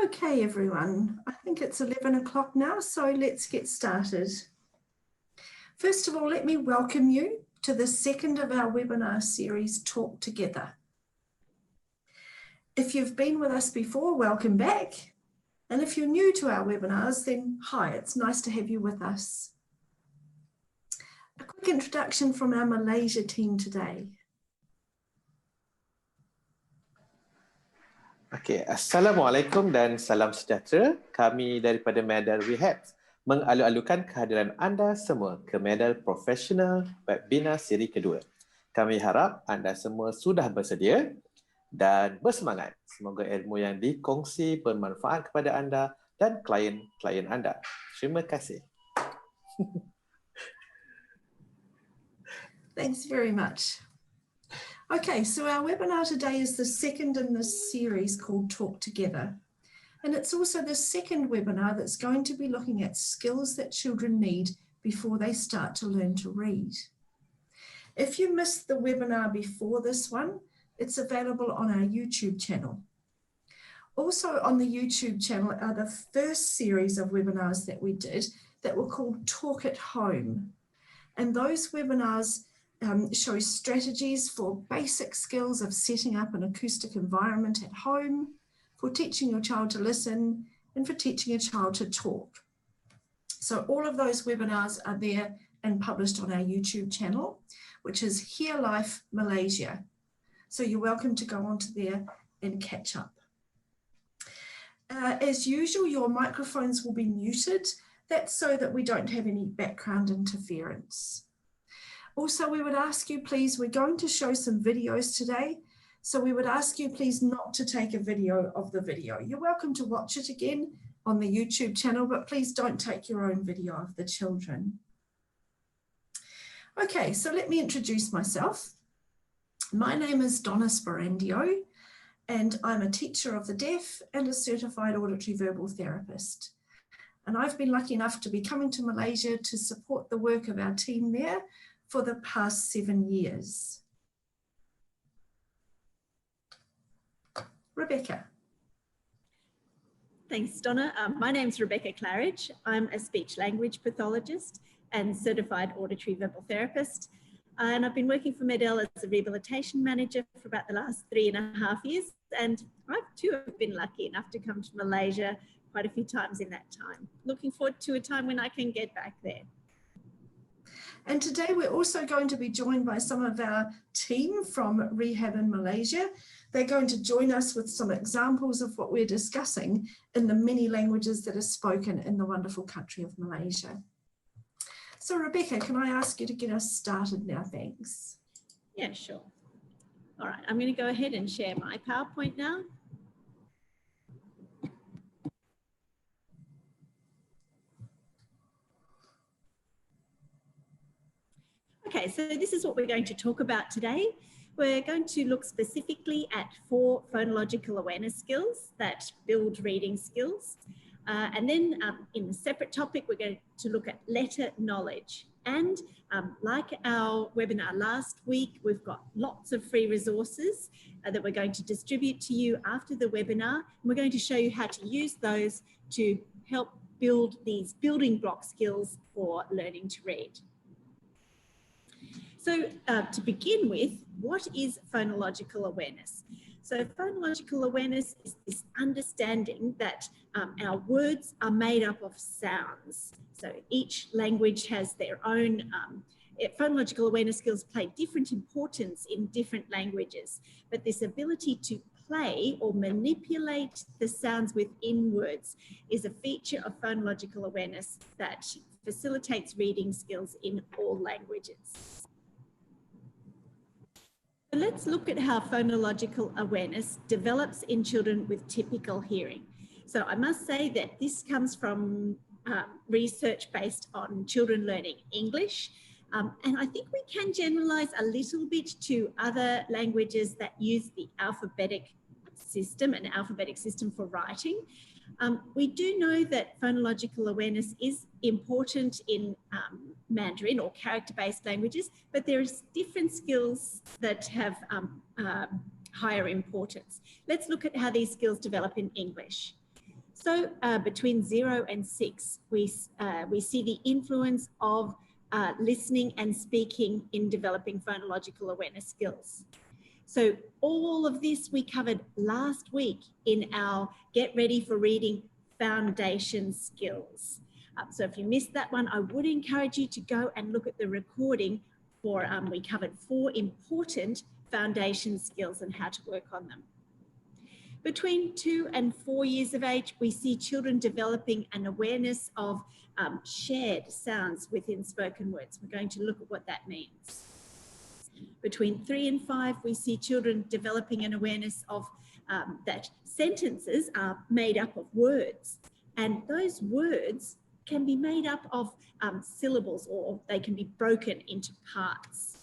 Okay, everyone, I think it's 11 o'clock now, so let's get started. First of all, let me welcome you to the second of our webinar series, Talk Together. If you've been with us before, welcome back. And if you're new to our webinars, then hi, it's nice to have you with us. A quick introduction from our Malaysia team today. Okay, Assalamualaikum dan salam sejahtera. Kami daripada Medal Rehab mengalu-alukan kehadiran anda semua ke Medal Professional Webinar Siri kedua. Kami harap anda semua sudah bersedia dan bersemangat. Semoga ilmu yang dikongsi bermanfaat kepada anda dan klien-klien anda. Terima kasih. Thanks very much. Okay, so our webinar today is the second in this series called Talk Together. And it's also the second webinar that's going to be looking at skills that children need before they start to learn to read. If you missed the webinar before this one, it's available on our YouTube channel. Also on the YouTube channel are the first series of webinars that we did that were called Talk at Home. And those webinars show strategies for basic skills of setting up an acoustic environment at home, for teaching your child to listen, and for teaching a child to talk. So all of those webinars are there and published on our YouTube channel, which is Hear Life Malaysia. So you're welcome to go onto there and catch up. As usual, your microphones will be muted. That's so that we don't have any background interference. Also, we would ask you, please, we're going to show some videos today. So we would ask you, please, not to take a video of the video. You're welcome to watch it again on the YouTube channel, but please don't take your own video of the children. Okay, so let me introduce myself. My name is Donna Sporandio, and I'm a teacher of the deaf and a certified auditory verbal therapist. And I've been lucky enough to be coming to Malaysia to support the work of our team there for the past 7 years. Rebecca. Thanks, Donna. My name's Rebecca Claridge. I'm a speech language pathologist and certified auditory verbal therapist. And I've been working for Medal as a rehabilitation manager for about the last 3.5 years. And I too have been lucky enough to come to Malaysia quite a few times in that time. Looking forward to a time when I can get back there. And today we're also going to be joined by some of our team from Rehab in Malaysia. They're going to join us with some examples of what we're discussing in the many languages that are spoken in the wonderful country of Malaysia. So Rebecca, can I ask you to get us started now? Thanks. Yeah, sure. All right, I'm going to go ahead and share my PowerPoint now. Okay, so this is what we're going to talk about today. We're going to look specifically at 4 phonological awareness skills that build reading skills. And then in a separate topic, we're going to look at letter knowledge. And like our webinar last week, we've got lots of free resources that we're going to distribute to you after the webinar. And we're going to show you how to use those to help build these building block skills for learning to read. So to begin with, what is phonological awareness? So phonological awareness is this understanding that our words are made up of sounds. So each language has their own, phonological awareness skills play different importance in different languages, but this ability to play or manipulate the sounds within words is a feature of phonological awareness that facilitates reading skills in all languages. Let's look at how phonological awareness develops in children with typical hearing. So I must say that this comes from research based on children learning English. And I think we can generalize a little bit to other languages that use the alphabetic system, an alphabetic system for writing. We do know that phonological awareness is important in Mandarin or character-based languages, but there is different skills that have higher importance. Let's look at how these skills develop in English. So between 0 and 6, we see the influence of listening and speaking in developing phonological awareness skills. So all of this we covered last week in our Get Ready for Reading foundation skills. So if you missed that one, I would encourage you to go and look at the recording for, we covered 4 important foundation skills and how to work on them. Between 2 and 4 years of age, we see children developing an awareness of shared sounds within spoken words. We're going to look at what that means. Between 3 and 5, we see children developing an awareness of that sentences are made up of words, and those words can be made up of syllables, or they can be broken into parts.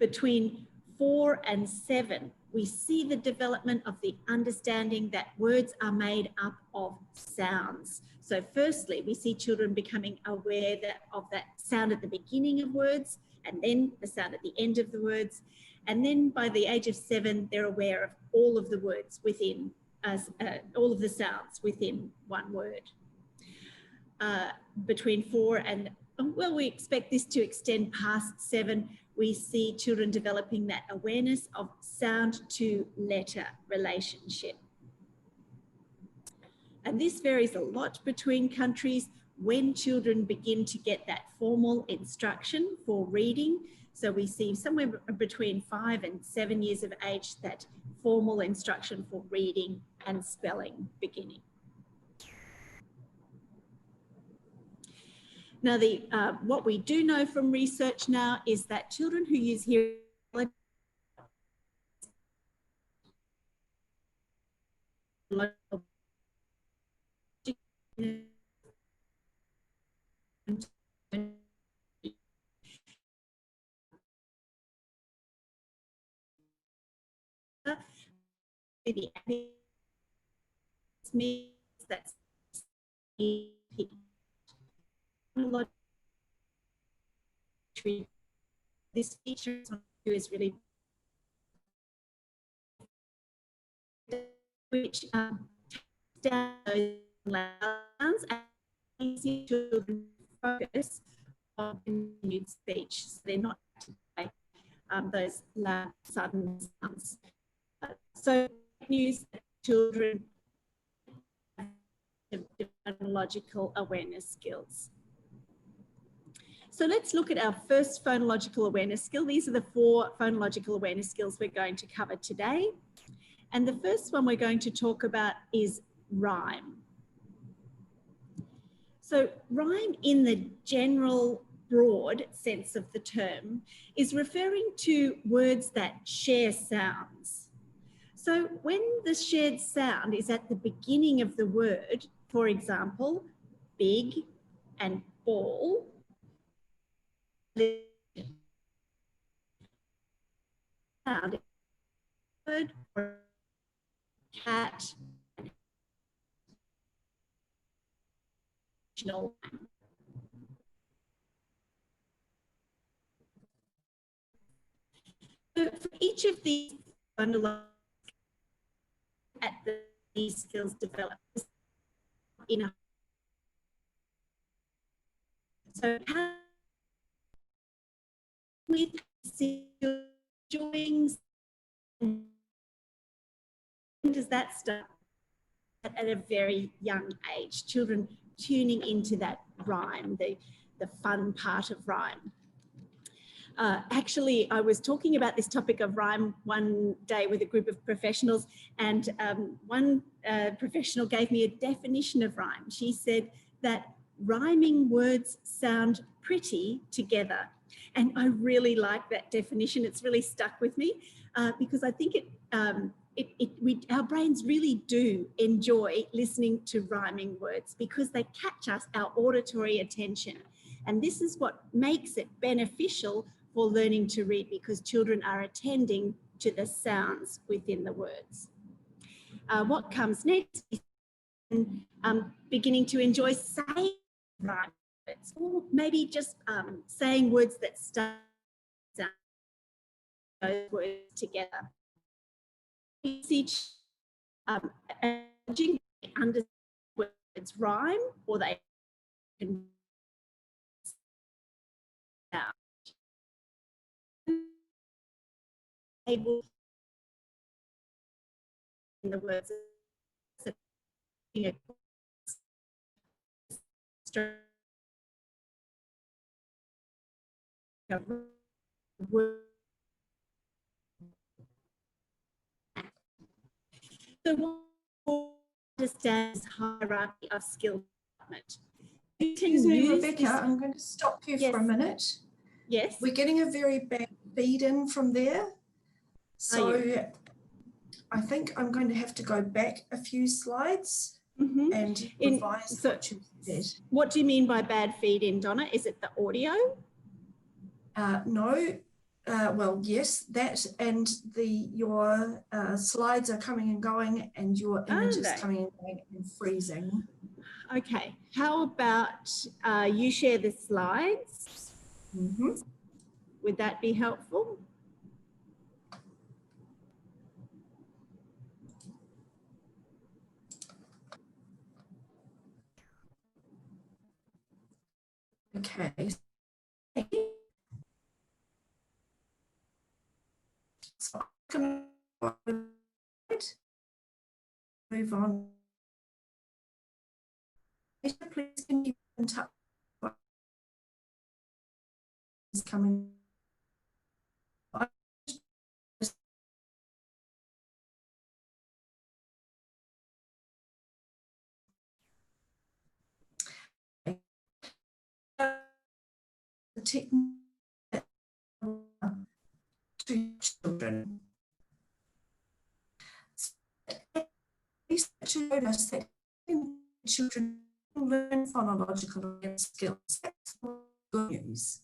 Between 4 and 7, we see the development of the understanding that words are made up of sounds. So firstly, we see children becoming aware of that sound at the beginning of words, and then the sound at the end of the words. And then by the age of 7, they're aware of all of the words within, all of the sounds within one word. Between 4 and, well, we expect this to extend past 7. We see children developing that awareness of sound to letter relationship. And this varies a lot between countries when children begin to get that formal instruction for reading. So we see somewhere between 5 and 7 years of age that formal instruction for reading and spelling beginning. Now, what we do know from research now is that children who use hearing means that this feature is really which down those sounds and easy children focus on continued speech. So they're not like those loud, sudden sounds. So news that children have phonological awareness skills. So let's look at our first phonological awareness skill. These are the 4 phonological awareness skills we're going to cover today. And the first one we're going to talk about is rhyme. So rhyme in the general broad sense of the term is referring to words that share sounds. So when the shared sound is at the beginning of the word, for example, big and ball, sound word or cat, so for each of these at these skills developed in a so how with enjoying, when does that start? At a very young age, children tuning into that rhyme, the fun part of rhyme. Actually, I was talking about this topic of rhyme one day with a group of professionals, and one professional gave me a definition of rhyme. She said that rhyming words sound pretty together. And I really like that definition. It's really stuck with me because I think our brains really do enjoy listening to rhyming words because they catch our auditory attention. And this is what makes it beneficial for learning to read, because children are attending to the sounds within the words. What comes next is beginning to enjoy saying rhyme words, or maybe just saying words that start those words together. Understand words rhyme or they can sound. Able in the words of so understands hierarchy of skill development. You can Excuse me, use Rebecca, this. I'm going to stop you for a Yes. minute. Yes. We're getting a very bad feed in from there. So I think I'm going to have to go back a few slides Mhm. and In- revise so- what you said. What do you mean by bad feed in, Donna? Is it the audio? No, well, yes, that and your slides are coming and going and your images they? coming and going and freezing. Okay. How about you share the slides? Mhm. Would that be helpful? Okay. So I'm going to move on. Please can you in touch what is coming. The technique to children. Research showed us that children learn phonological skills. That's good news.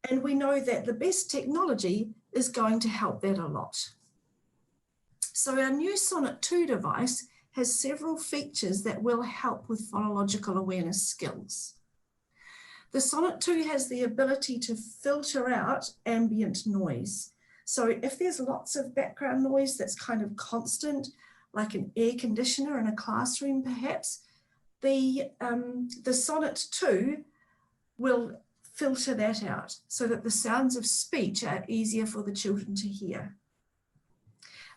And we know that the best technology is going to help that a lot. So our new Sonnet 2 device has several features that will help with phonological awareness skills. The Sonnet 2 has the ability to filter out ambient noise. So if there's lots of background noise that's kind of constant, like an air conditioner in a classroom perhaps, the Sonnet 2 will filter that out so that the sounds of speech are easier for the children to hear.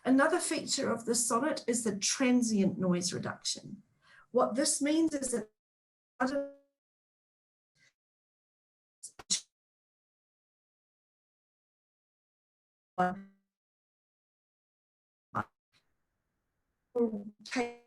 Another feature of the Sonnet is the transient noise reduction. What this means is that will take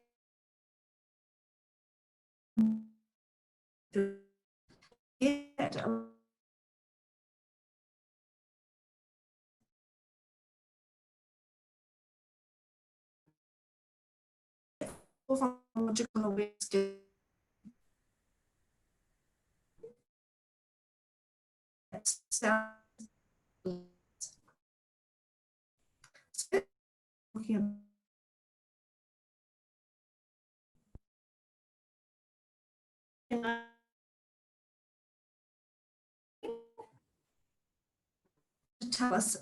phonological awareness. To tell us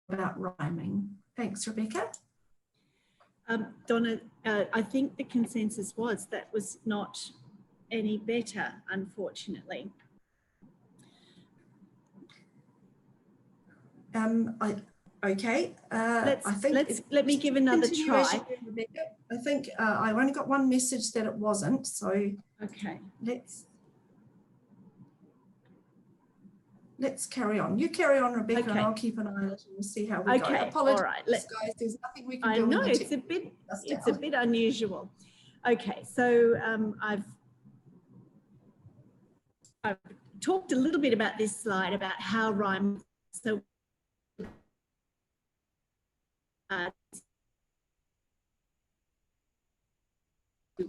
about rhyming. Thanks, Rebecca. Donna, I think the consensus was that was not any better, unfortunately. Okay. Let me give another try. Rebecca. I think I only got one message that it wasn't. So okay, let's carry on. You carry on, Rebecca, okay. and I'll keep an eye on it and we'll see how we go. Apologies, all right. guys. There's nothing we can do. I know it's a bit unusual. Okay, so I've talked a little bit about this slide about how rhyme. So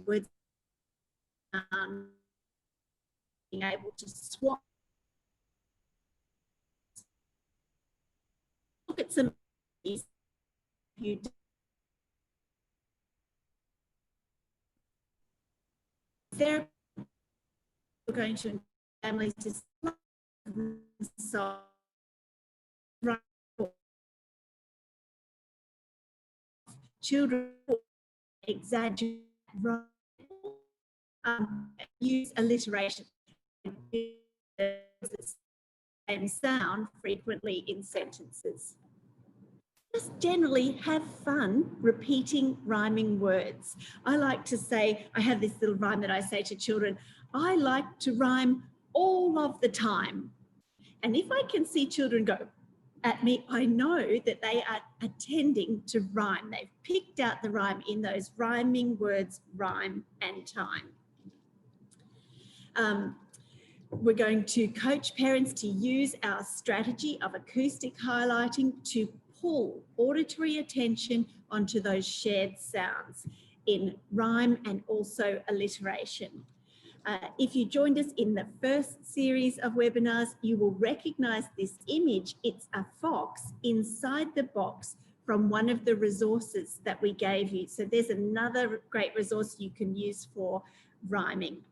words being able to swap. Look at some you there we're going to families to solve children exaggerate, use alliteration, the same sound frequently in sentences. Just generally have fun repeating rhyming words. I like to say, I have this little rhyme that I say to children, I like to rhyme all of the time. And if I can see children go at me, I know that they are attending to rhyme. They've picked out the rhyme in those rhyming words, rhyme and time. We're going to coach parents to use our strategy of acoustic highlighting to pull auditory attention onto those shared sounds in rhyme and also alliteration. If you joined us in the first series of webinars, you will recognise this image. It's a fox inside the box from one of the resources that we gave you. So there's another great resource you can use for rhyming.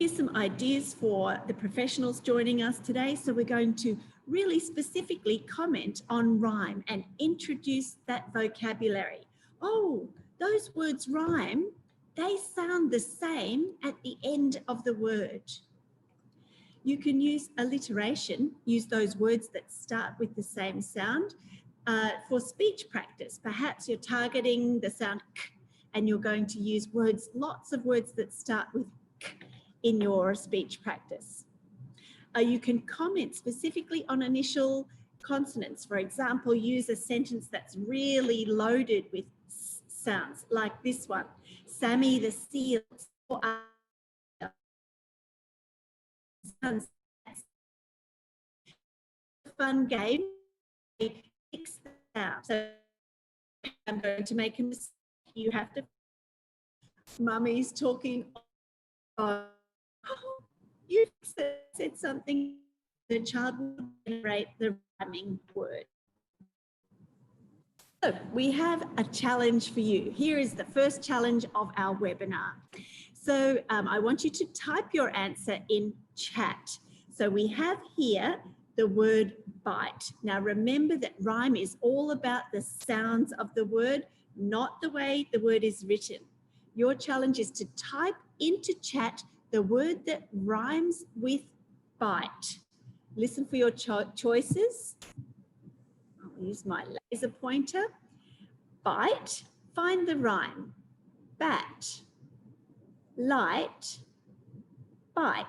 Here's some ideas for the professionals joining us today. So we're going to really specifically comment on rhyme and introduce that vocabulary. Oh, those words rhyme, they sound the same at the end of the word. You can use alliteration, use those words that start with the same sound. For speech practice, perhaps you're targeting the sound k and you're going to use words, lots of words that start with k in your speech practice. You can comment specifically on initial consonants. For example, use a sentence that's really loaded with sounds like this one. Sammy the seal. Fun game. So I'm going to make a mistake. You have to. Mummy's talking. Oh, you said something. The child will generate the rhyming word. So we have a challenge for you. Here is the first challenge of our webinar. So I want you to type your answer in chat. So we have here the word bite. Now remember that rhyme is all about the sounds of the word, not the way the word is written. Your challenge is to type into chat the word that rhymes with bite. Listen for your choices. I'll use my laser pointer. Bite, find the rhyme. Bat, light, bike.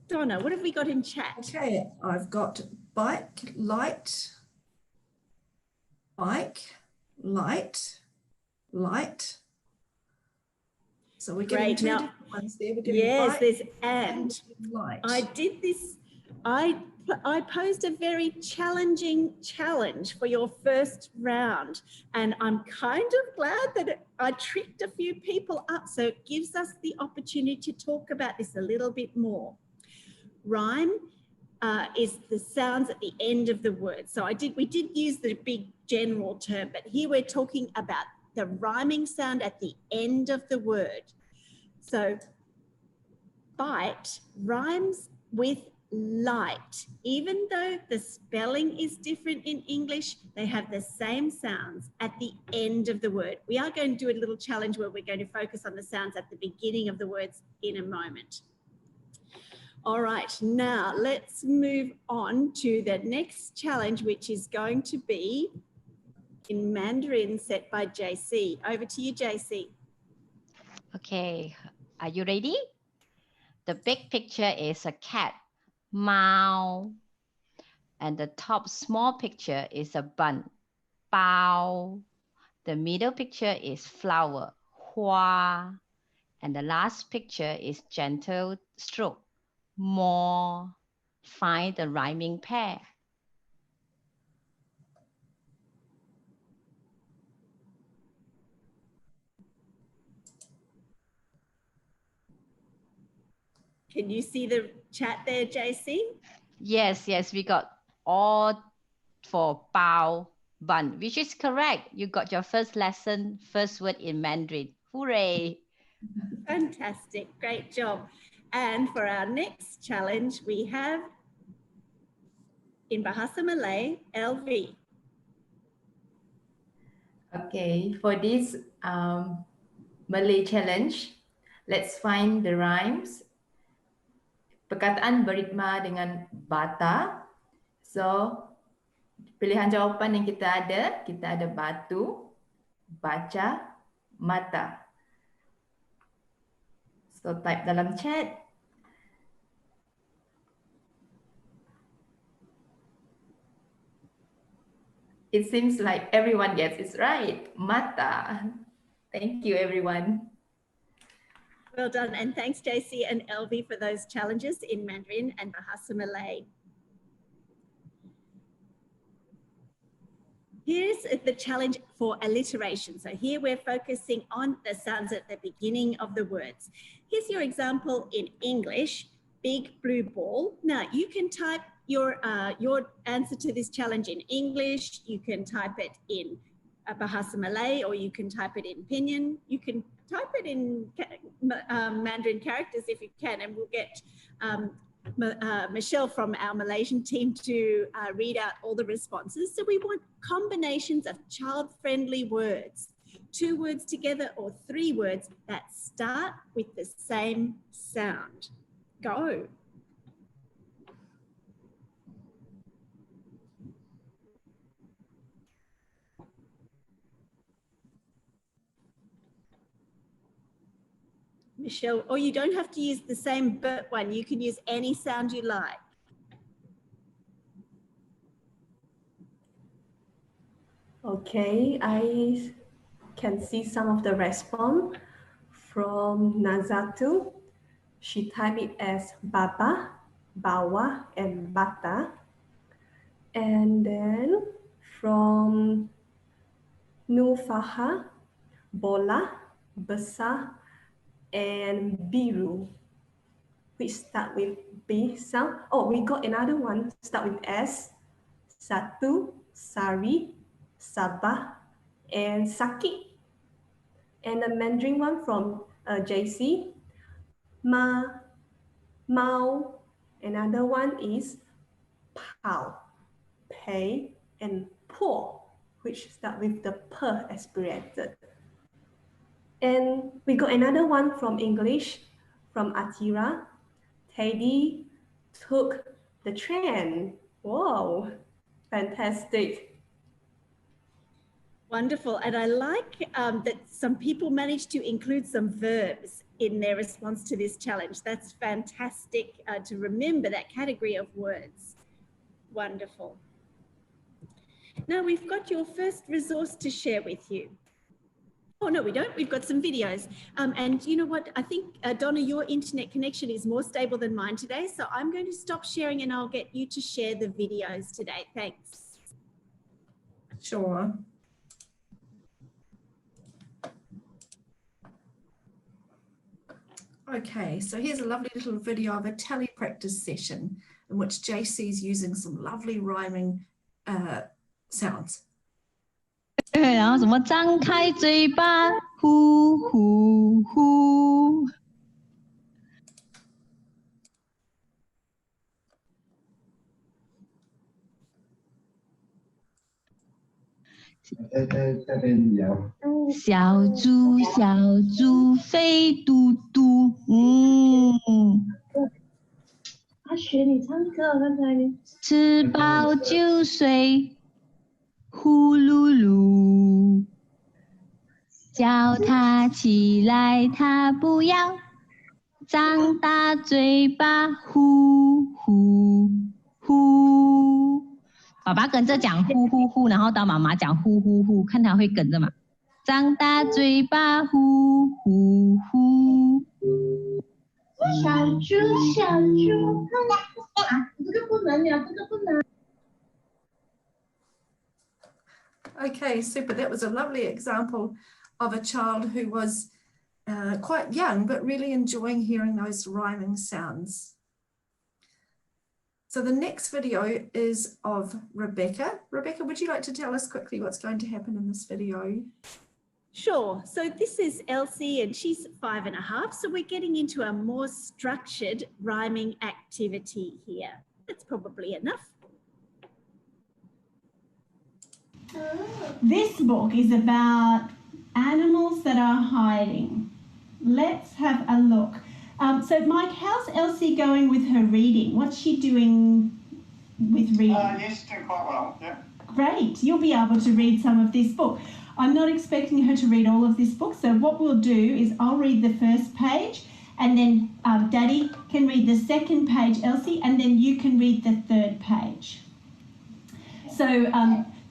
Donna, what have we got in chat? Okay, I've got bike, light, bike, light, light. So we're getting two different ones there. We're getting yes, bike there's and. Light. I did this. I posed a very challenging challenge for your first round, and I'm kind of glad that I tricked a few people up, so it gives us the opportunity to talk about this a little bit more. Rhyme is the sounds at the end of the word. So we did use the big general term, but here we're talking about the rhyming sound at the end of the word. So bite rhymes with light. Even though the spelling is different in English, they have the same sounds at the end of the word. We are going to do a little challenge where we're going to focus on the sounds at the beginning of the words in a moment. All right, now let's move on to the next challenge, which is going to be in Mandarin set by JC. Over to you, JC. Okay, are you ready? The big picture is a cat, Mao. And the top small picture is a bun, Bao. The middle picture is flower, Hua. And the last picture is gentle stroke, Mo. Find the rhyming pair. Can you see the chat there, JC? Yes, we got all for Bao, bun, which is correct. You got your first lesson, first word in Mandarin. Hooray! Fantastic, great job. And for our next challenge, we have in Bahasa Malay, LV. Okay, for this Malay challenge, let's find the rhymes. Perkataan beritma dengan bata. So, pilihan jawapan yang kita ada batu, baca, mata. So, type dalam chat. It seems like everyone gets it right. Mata. Thank you, everyone. Well done. And thanks, JC and Elvie, for those challenges in Mandarin and Bahasa Malay. Here's the challenge for alliteration. So here we're focusing on the sounds at the beginning of the words. Here's your example in English, big blue ball. Now you can type your answer to this challenge in English. You can type it in Bahasa Malay, or you can type it in Pinyin. You can type it in Mandarin characters if you can, and we'll get Michelle from our Malaysian team to read out all the responses. So we want combinations of child-friendly words, 2 words together or 3 words that start with the same sound. Go. Michelle, or you don't have to use the same but one. You can use any sound you like. Okay, I can see some of the response from Nazatu. She typed it as baba, bawa, and bata. And then from Nufaha, bola, besar, and biru, which start with B sound. Oh, we got another one start with S. Satu, Sari, Sabah, and Sakit. And the Mandarin one from JC, Ma, Mao. Another one is Pao, Pei, and Po, which start with the P aspirated. And we got another one from English, from Atira. Teddy took the train. Whoa, fantastic. Wonderful. And I like that some people managed to include some verbs in their response to this challenge. That's fantastic to remember that category of words. Wonderful. Now we've got your first resource to share with you. Oh, no, we don't. We've got some videos. And you know what? I think, Donna, your internet connection is more stable than mine today. So I'm going to stop sharing and I'll get you to share the videos today. Thanks. Sure. Okay, so here's a lovely little video of a tally practice session in which JC is using some lovely rhyming sounds. 然后什么张开嘴巴，呼呼呼。小猪小猪飞嘟嘟，他学你唱歌，刚才你吃饱就睡，呼噜噜。叫他起来，他不要，张大嘴巴，呼呼呼。爸爸跟着讲呼呼呼，然后到妈妈讲呼呼呼，看他会跟着吗？张大嘴巴，呼呼呼。小猪小猪，啊，这个不能了，这个不能。 Okay, super. That was a lovely example of a child who was quite young, but really enjoying hearing those rhyming sounds. So the next video is of Rebecca. Rebecca, would you like to tell us quickly what's going to happen in this video? Sure. So this is Elsie and she's 5.5. So we're getting into a more structured rhyming activity here. That's probably enough. This book is about animals that are hiding. Let's have a look. So, Mike, how's Elsie going with her reading? What's she doing with reading? Yes, doing quite well, yeah. Great, you'll be able to read some of this book. I'm not expecting her to read all of this book, so what we'll do is I'll read the first page, and then Daddy can read the second page, Elsie, and then you can read the third page. So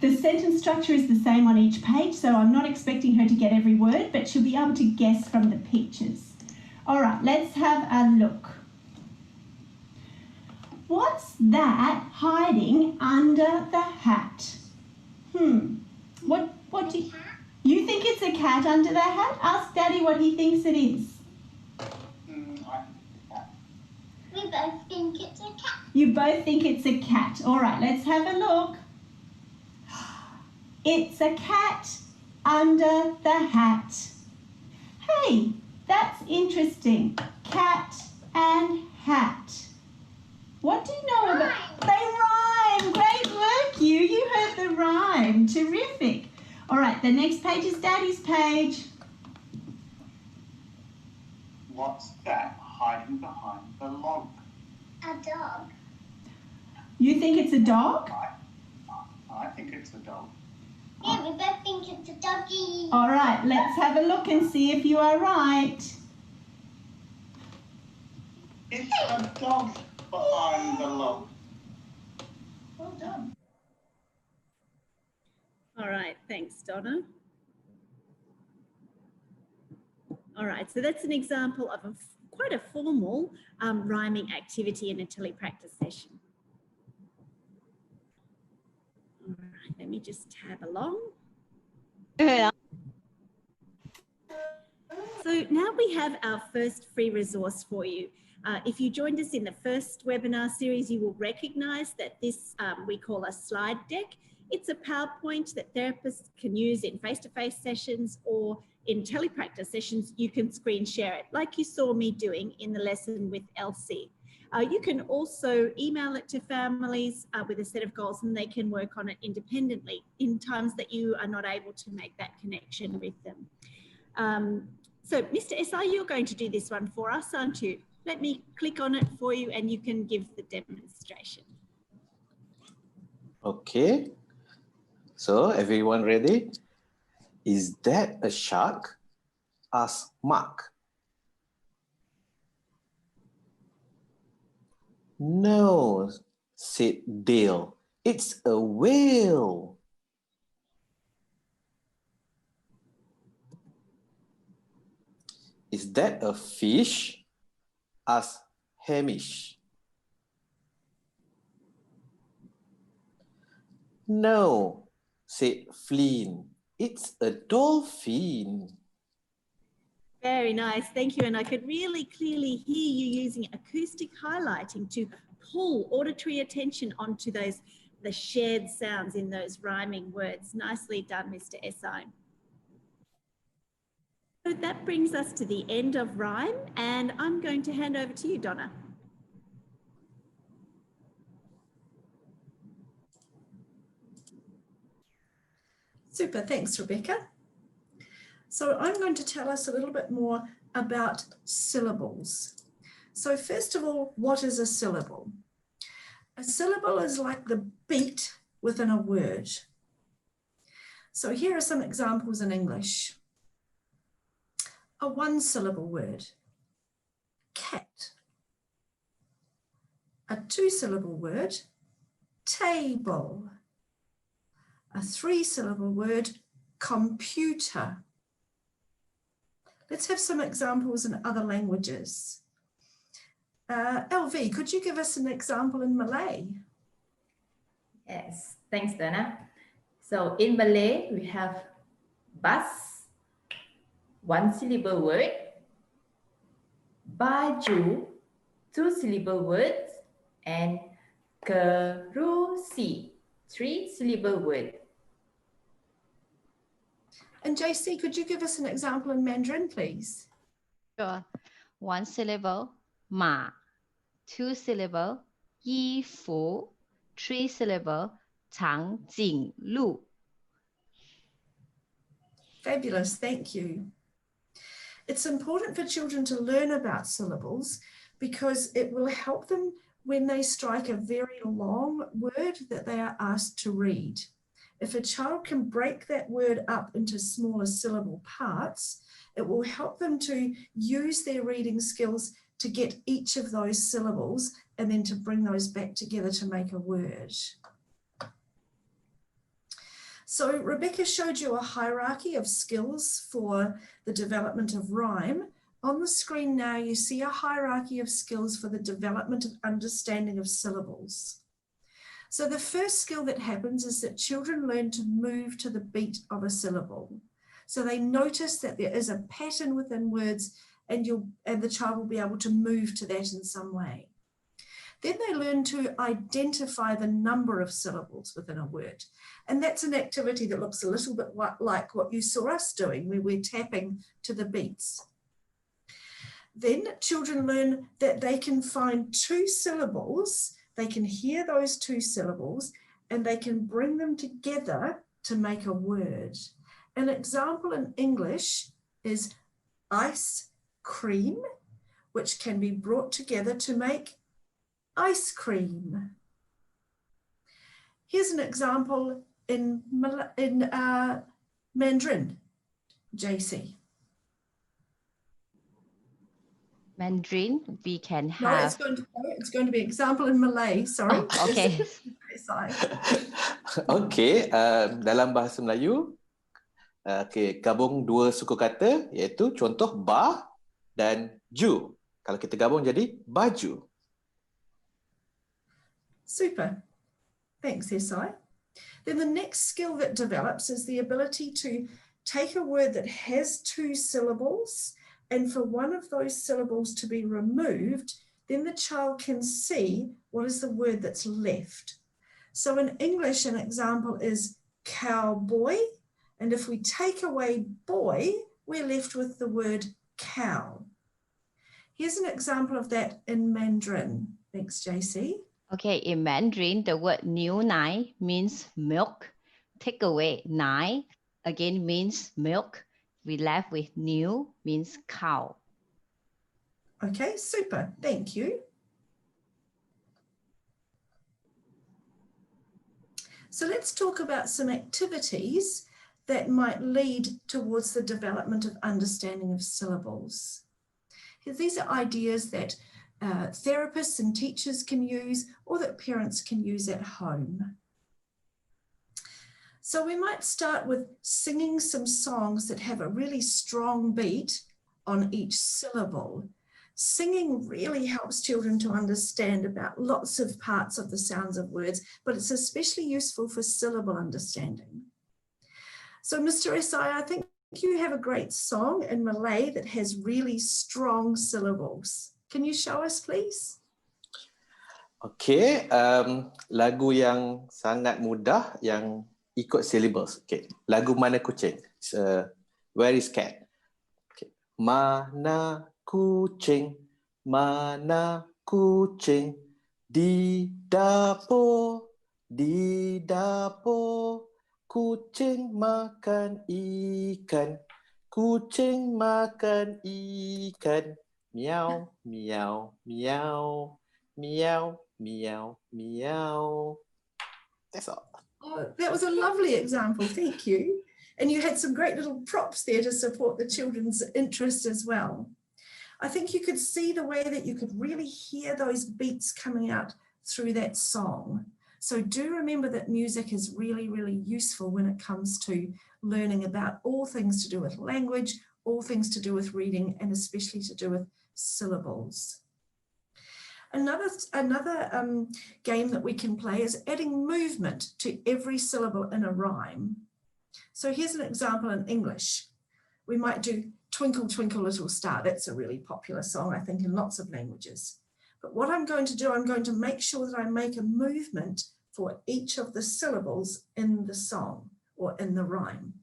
the sentence structure is the same on each page, so I'm not expecting her to get every word, but she'll be able to guess from the pictures. All right, let's have a look. What's that hiding under the hat? What do you think it's a cat under the hat? Ask Daddy what he thinks it is. We both think it's a cat. You both think it's a cat. All right, let's have a look. It's a cat under the hat. Hey, that's interesting. Cat and hat. What do you know about? They rhyme. Great work, you. You heard the rhyme. Terrific. All right, the next page is Daddy's page. What's that hiding behind the log? A dog. You think it's a dog? I think it's a dog. Yeah, we both think it's a doggy. All right, let's have a look and see if you are right. It's a dog behind the log. Well done. All right, thanks, Donna. All right, so that's an example of quite a formal rhyming activity in a telepractice session. All right, let me just tab along. So now we have our first free resource for you. If you joined us in the first webinar series, you will recognise that this we call a slide deck. It's a PowerPoint that therapists can use in face-to-face sessions, or in telepractice sessions, you can screen share it, like you saw me doing in the lesson with Elsie. You can also email it to families with a set of goals, and they can work on it independently in times that you are not able to make that connection with them. So Mr. SI, you're going to do this one for us, aren't you? Let me click on it for you and you can give the demonstration. Okay. So everyone ready? Is that a shark? Asked Mark. No, said Dale. It's a whale. Is that a fish? Asked Hamish. No, said Flynn. It's a dolphin. Very nice, thank you. And I could really clearly hear you using acoustic highlighting to pull auditory attention onto the shared sounds in those rhyming words. Nicely done, Mr. SI. So that brings us to the end of rhyme, and I'm going to hand over to you, Donna. Super, thanks, Rebecca. So I'm going to tell us a little bit more about syllables. So first of all, what is a syllable? A syllable is like the beat within a word. So here are some examples in English. A one-syllable word, cat. A two-syllable word, table. A three-syllable word, computer. Let's have some examples in other languages. LV, could you give us an example in Malay? Yes, thanks, Donna. So in Malay, we have bus, one-syllable word, baju, two-syllable words, and kerusi, three-syllable word. And JC, could you give us an example in Mandarin, please? Sure. One syllable, ma. Two syllable, yi fu. Three syllable, chang jing lu. Fabulous, thank you. It's important for children to learn about syllables because it will help them when they strike a very long word that they are asked to read. If a child can break that word up into smaller syllable parts, it will help them to use their reading skills to get each of those syllables and then to bring those back together to make a word. So Rebecca showed you a hierarchy of skills for the development of rhyme. On the screen now, you see a hierarchy of skills for the development of understanding of syllables. So the first skill that happens is that children learn to move to the beat of a syllable. So they notice that there is a pattern within words and the child will be able to move to that in some way. Then they learn to identify the number of syllables within a word. And that's an activity that looks a little bit like what you saw us doing, where we're tapping to the beats. Then children learn that they can find two syllables, they can hear those two syllables, and they can bring them together to make a word. An example in English is ice cream, which can be brought together to make ice cream. Here's an example in Mandarin, JC. Mandarin, we can No, have. it's going to be example in Malay. Sorry. Oh, okay. Okey, dalam bahasa Melayu, gabung dua suku kata iaitu contoh ba dan ju. Kalau kita gabung jadi baju. Super. Thanks, Esai. Then the next skill that develops is the ability to take a word that has two syllables, and for one of those syllables to be removed, then the child can see what is the word that's left. So in English, an example is cowboy, and if we take away boy, we're left with the word cow. Here's an example of that in Mandarin. Thanks, JC. Okay, in Mandarin, the word niu nai means milk. Take away nai, again means milk. We left with niu means cow. Okay, super. Thank you. So let's talk about some activities that might lead towards the development of understanding of syllables. These are ideas that therapists and teachers can use or that parents can use at home. So we might start with singing some songs that have a really strong beat on each syllable. Singing really helps children to understand about lots of parts of the sounds of words, but it's especially useful for syllable understanding. So Mr. Esai, I think you have a great song in Malay that has really strong syllables. Can you show us, please? Okey, lagu yang sangat mudah yang ikut syllables. Okey, lagu Mana Kucing. Where is cat? Okay. Mana kucing, mana kucing, di dapur, kucing makan ikan, kucing makan ikan, miau, miau, miau, miau, miau, miau. That's all. Oh, that was a lovely example, thank you. And you had some great little props there to support the children's interest as well. I think you could see the way that you could really hear those beats coming out through that song. So do remember that music is really, really useful when it comes to learning about all things to do with language, all things to do with reading, and especially to do with syllables. Another game that we can play is adding movement to every syllable in a rhyme. So here's an example in English. We might do Twinkle, Twinkle, Little Star. That's a really popular song, I think, in lots of languages. But what I'm going to do, I'm going to make sure that I make a movement for each of the syllables in the song or in the rhyme.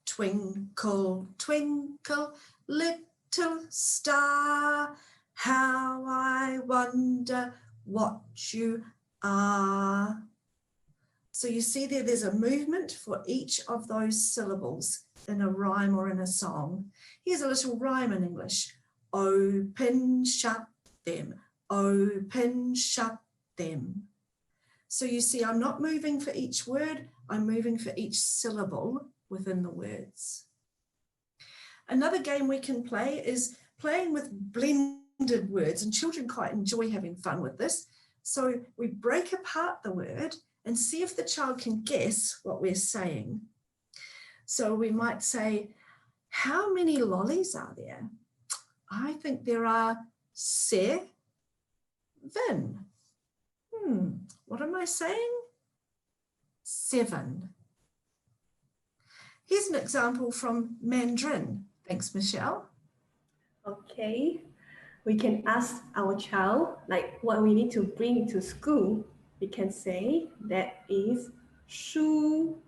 Twinkle, twinkle, little star, how I wonder what you are. So you see there's a movement for each of those syllables in a rhyme or in a song. Here's a little rhyme in English. Open, shut them. Open, shut them. So you see, I'm not moving for each word, I'm moving for each syllable within the words. Another game we can play is playing with blended words, and children quite enjoy having fun with this. So we break apart the word and see if the child can guess what we're saying. So we might say, how many lollies are there? I think there are 7. What am I saying? 7. Here's an example from Mandarin. Thanks, Michelle. Okay, we can ask our child like what we need to bring to school. We can say that is 书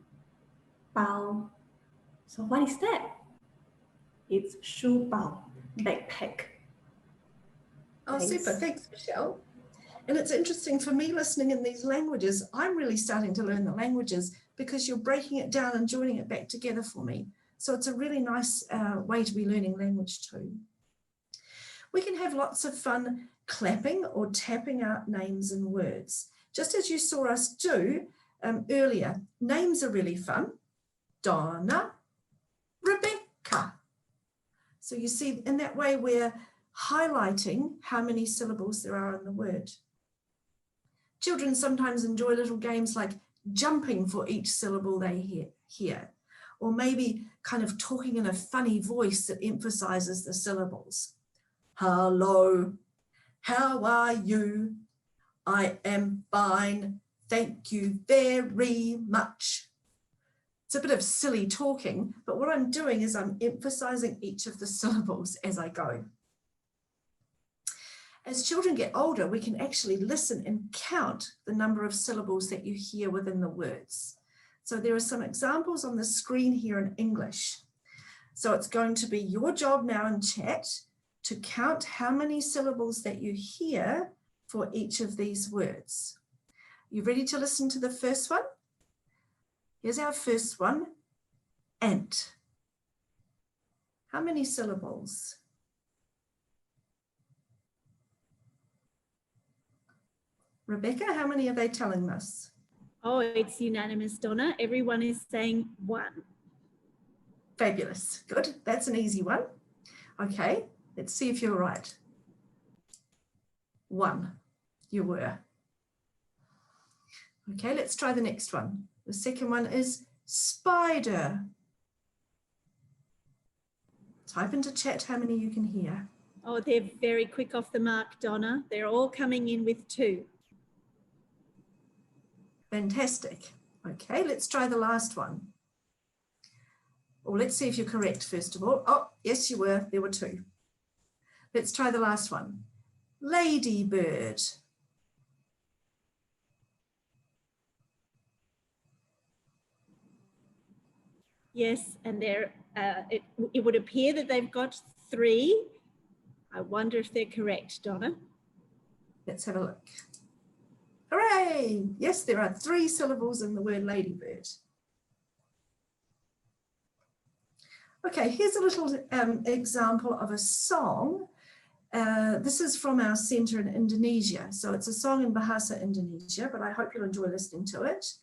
包. So what is that? It's 书包, backpack. Oh, Thanks. super. Thanks, Michelle. And it's interesting for me listening in these languages, I'm really starting to learn the languages because you're breaking it down and joining it back together for me. So it's a really nice way to be learning language too. We can have lots of fun clapping or tapping out names and words. Just as you saw us do earlier, names are really fun. Donna, Rebecca. So you see, in that way, we're highlighting how many syllables there are in the word. Children sometimes enjoy little games like jumping for each syllable they hear, or maybe kind of talking in a funny voice that emphasizes the syllables. Hello, how are you? I am fine, thank you very much. It's a bit of silly talking, but what I'm doing is I'm emphasizing each of the syllables as I go. As children get older, we can actually listen and count the number of syllables that you hear within the words. So there are some examples on the screen here in English. So it's going to be your job now in chat to count how many syllables that you hear for each of these words. You ready to listen to the first one? Here's our first one, ant. How many syllables? Rebecca, how many are they telling us? Oh, it's unanimous, Donna. Everyone is saying 1. Fabulous. Good. That's an easy one. Okay, let's see if you're right. 1. You were. Okay, let's try the next one. The second one is spider. Type into chat how many you can hear. Oh, they're very quick off the mark, Donna. They're all coming in with 2. Fantastic. Okay, let's try the last one. Or let's see if you're correct first of all. Oh, yes, you were. There were 2. Let's try the last one. Ladybird. Yes, and it would appear that they've got 3. I wonder if they're correct, Donna. Let's have a look. Hooray! Yes, there are 3 syllables in the word ladybird. Okay, here's a little example of a song. This is from our centre in Indonesia. So it's a song in Bahasa Indonesia, but I hope you'll enjoy listening to it.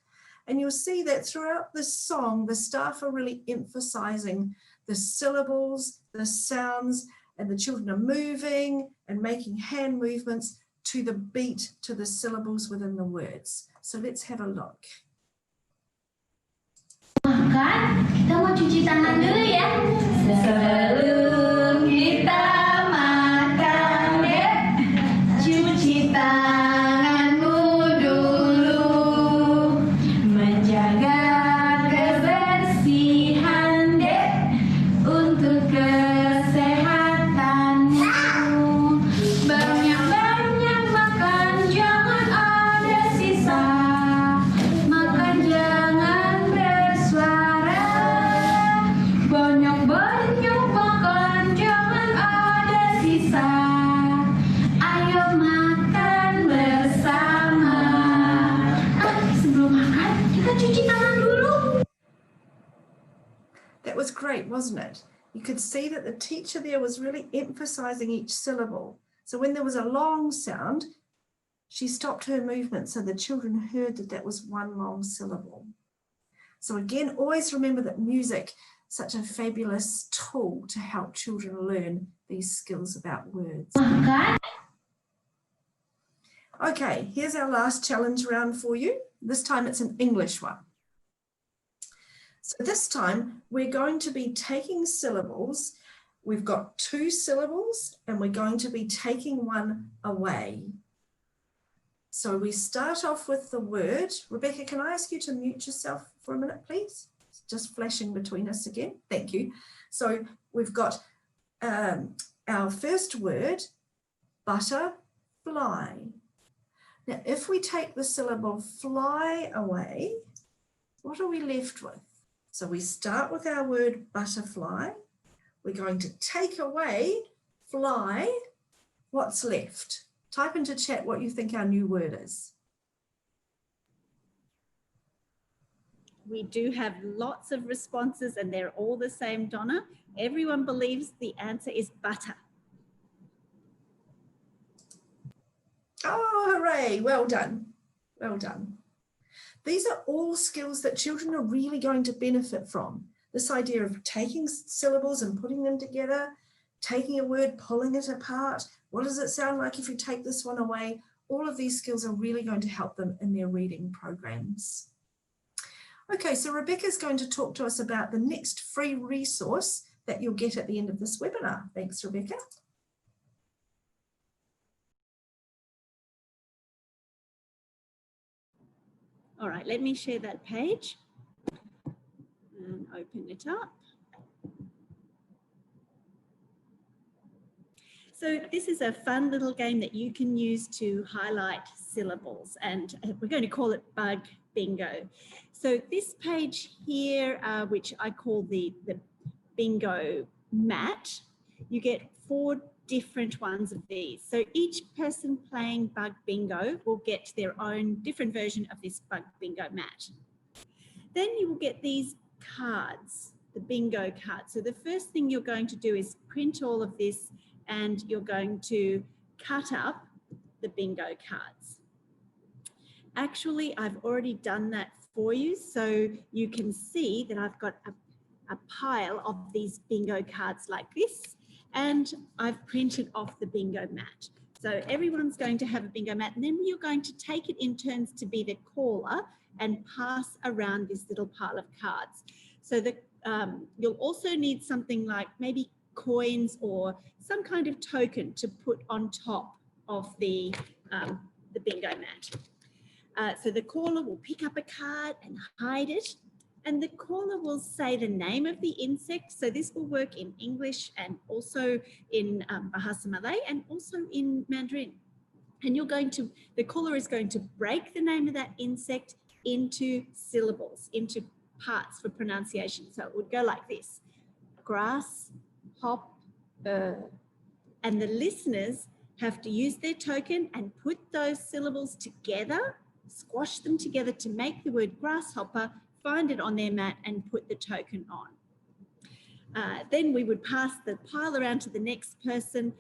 And you'll see that throughout this song, the staff are really emphasizing the syllables, the sounds, and the children are moving and making hand movements to the beat, to the syllables within the words. So let's have a look. Makan, kita mau cuci tangan dulu ya. Sebelum kita makan deh, cuci tanganmu dulu. Menjaga kebersihan deh untuk kesehatanmu. Banyak-banyak makan, jangan ada sisa. Makan jangan bersuara. Banyak-banyak That was great, wasn't it? You could see that the teacher there was really emphasizing each syllable. So when there was a long sound, she stopped her movement so the children heard that that was one long syllable. So again, always remember that music is such a fabulous tool to help children learn these skills about words. Okay, here's our last challenge round for you. This time it's an English one. So this time we're going to be taking syllables. We've got 2 syllables and we're going to be taking one away. So we start off with the word. Rebecca, can I ask you to mute yourself for a minute, please? It's just flashing between us again. Thank you. So we've got our first word, butterfly. Now, if we take the syllable fly away, what are we left with? So we start with our word butterfly. We're going to take away fly. What's left? Type into chat what you think our new word is. We do have lots of responses and they're all the same, Donna. Everyone believes the answer is butter. Oh, hooray, well done, well done. These are all skills that children are really going to benefit from. This idea of taking syllables and putting them together, taking a word, pulling it apart. What does it sound like if you take this one away? All of these skills are really going to help them in their reading programs. Okay, so Rebecca's going to talk to us about the next free resource that you'll get at the end of this webinar. Thanks, Rebecca. All right, let me share that page and open it up. So this is a fun little game that you can use to highlight syllables, and we're going to call it Bug Bingo. So this page here, which I call the bingo mat, you get 4 different ones of these. So each person playing Bug Bingo will get their own different version of this Bug Bingo mat. Then you will get these cards, the bingo cards. So the first thing you're going to do is print all of this and you're going to cut up the bingo cards. Actually, I've already done that for you, so you can see that I've got a pile of these bingo cards like this, and I've printed off the bingo mat. So everyone's going to have a bingo mat, and then you're going to take it in turns to be the caller and pass around this little pile of cards. So that you'll also need something like maybe coins or some kind of token to put on top of the bingo mat. So the caller will pick up a card and hide it, and the caller will say the name of the insect. So this will work in English and also in Bahasa Malay and also in Mandarin. And the caller is going to break the name of that insect into syllables, into parts for pronunciation. So it would go like this: grass, hop, and the listeners have to use their token and put those syllables together, squash them together to make the word grasshopper, find it on their mat and put the token on. Then we would pass the pile around to the next person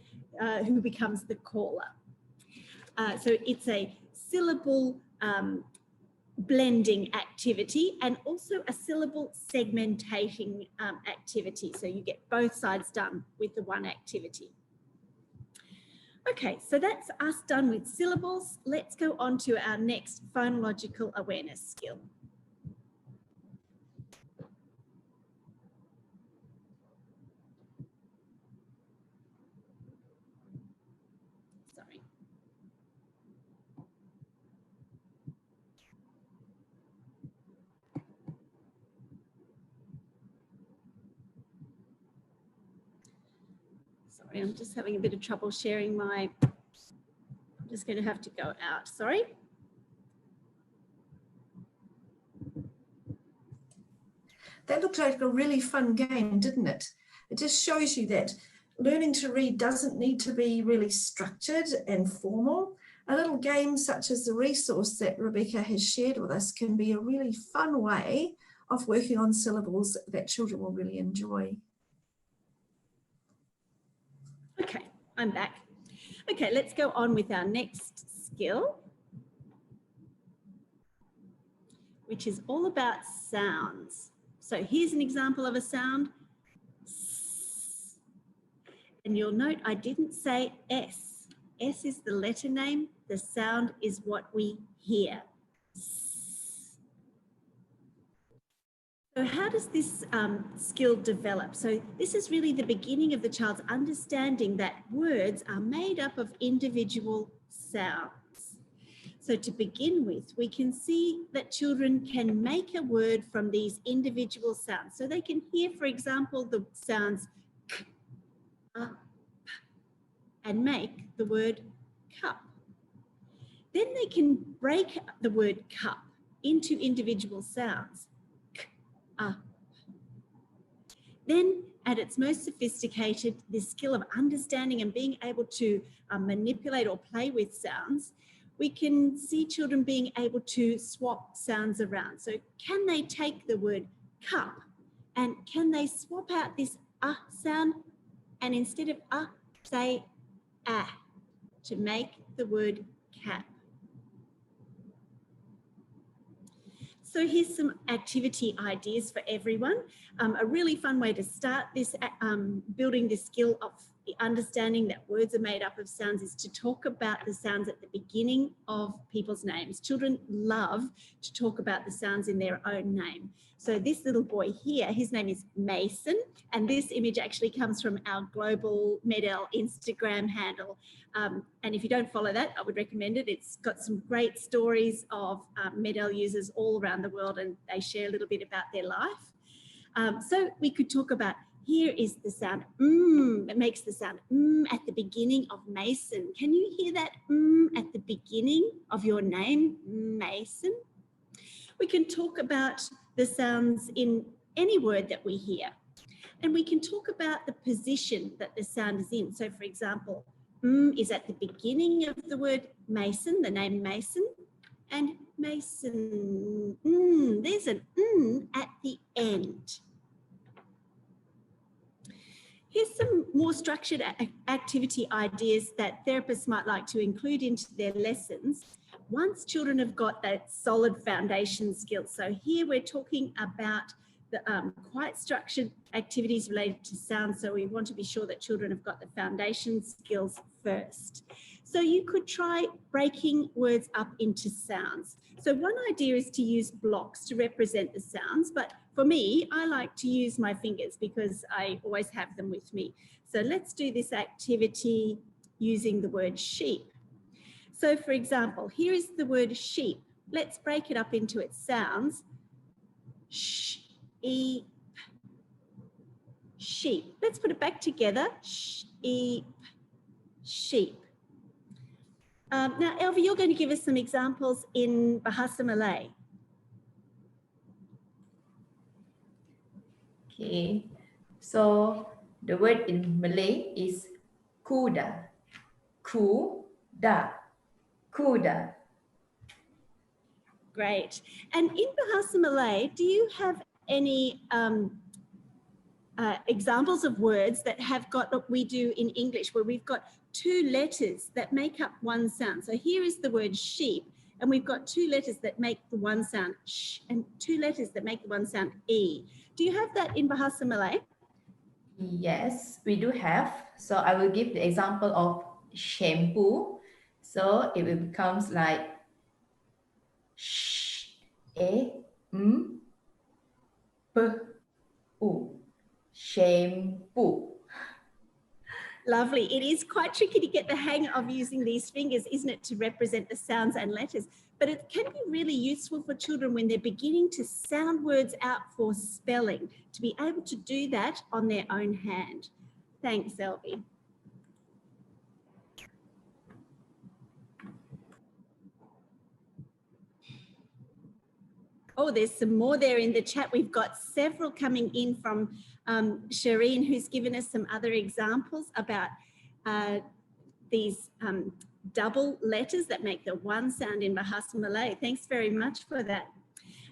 who becomes the caller. So it's a syllable blending activity and also a syllable segmentating activity. So you get both sides done with the one activity. Okay, so that's us done with syllables. Let's go on to our next phonological awareness skill. Sorry. Sorry, I'm just having a bit of trouble sharing my, I'm just going to have to go out, sorry. That looked like a really fun game, didn't it? It just shows you that learning to read doesn't need to be really structured and formal. A little game such as the resource that Rebecca has shared with us can be a really fun way of working on syllables that children will really enjoy. Okay, I'm back. Okay, let's go on with our next skill, which is all about sounds. So here's an example of a sound. S. And you'll note I didn't say S. S is the letter name. The sound is what we hear. S. So how does this skill develop? So this is really the beginning of the child's understanding that words are made up of individual sounds. So to begin with, we can see that children can make a word from these individual sounds. So they can hear, for example, the sounds k, p, and make the word cup. Then they can break the word cup into individual sounds. Then at its most sophisticated, this skill of understanding and being able to manipulate or play with sounds, we can see children being able to swap sounds around. So can they take the word cup and can they swap out this sound and instead of say to make the word cap? So here's some activity ideas for everyone. A really fun way to start this, building this skill of the understanding that words are made up of sounds is to talk about the sounds at the beginning of people's names. Children love to talk about the sounds in their own name. So this little boy here, his name is Mason, and this image actually comes from our global MED-EL Instagram handle. And if you don't follow that, I would recommend it. It's got some great stories of MED-EL users all around the world, and they share a little bit about their life. So we could talk about, here is the sound it makes the sound at the beginning of Mason. Can you hear that at the beginning of your name, Mason? We can talk about the sounds in any word that we hear. And we can talk about the position that the sound is in. So for example, is at the beginning of the word Mason, the name Mason, and Mason, there's an at the end. Here's some more structured activity ideas that therapists might like to include into their lessons once children have got that solid foundation skills. So here we're talking about the quite structured activities related to sound. So we want to be sure that children have got the foundation skills first. So you could try breaking words up into sounds. So one idea is to use blocks to represent the sounds, but for me, I like to use my fingers because I always have them with me. So let's do this activity using the word sheep. So for example, here is the word sheep. Let's break it up into its sounds. Sheep. Sheep. Let's put it back together. Sheep. Sheep. Now, Elva, you're going to give us some examples in Bahasa Malay. Okay, so the word in Malay is kuda. Kuda. Kuda. Great. And in Bahasa Malay, do you have any examples of words that have got what we do in English, where we've got two letters that make up one sound? So here is the word sheep, and we've got two letters that make the one sound sh and two letters that make the one sound e. Do you have that in Bahasa Malay? Yes, we do have. So I will give the example of shampoo. So it will becomes like sh, e, m, p, u. Shampoo. Lovely. It is quite tricky to get the hang of using these fingers, isn't it, to represent the sounds and letters? But it can be really useful for children when they're beginning to sound words out for spelling, to be able to do that on their own hand. Thanks, Elvie. Oh, there's some more there in the chat. We've got several coming in from Shireen, who's given us some other examples about these double letters that make the one sound in Bahasa Malay. Thanks very much for that.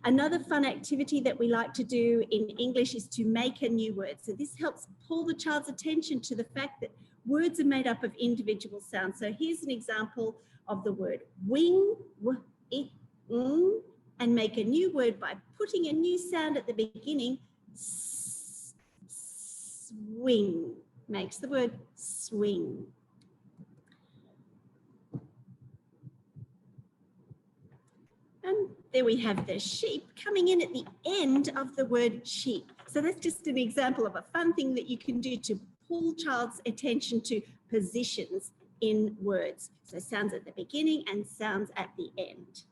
Another fun activity that we like to do in English is to make a new word. So this helps pull the child's attention to the fact that words are made up of individual sounds. So here's an example of the word wing, and make a new word by putting a new sound at the beginning. Swing makes the word swing. And there we have the sheep coming in at the end of the word sheep. So that's just an example of a fun thing that you can do to pull child's attention to positions in words. So sounds at the beginning and sounds at the end.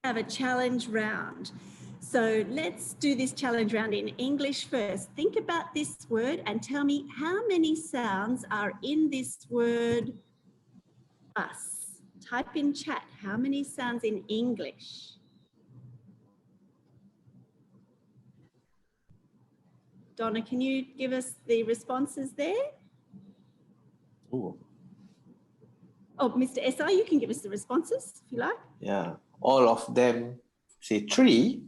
We have a challenge round. So let's do this challenge round in English first. Think about this word and tell me how many sounds are in this word bus. Type in chat, how many sounds in English? Donna, can you give us the responses there? Ooh. Oh, Mr. SI, you can give us the responses if you like. Yeah, all of them say 3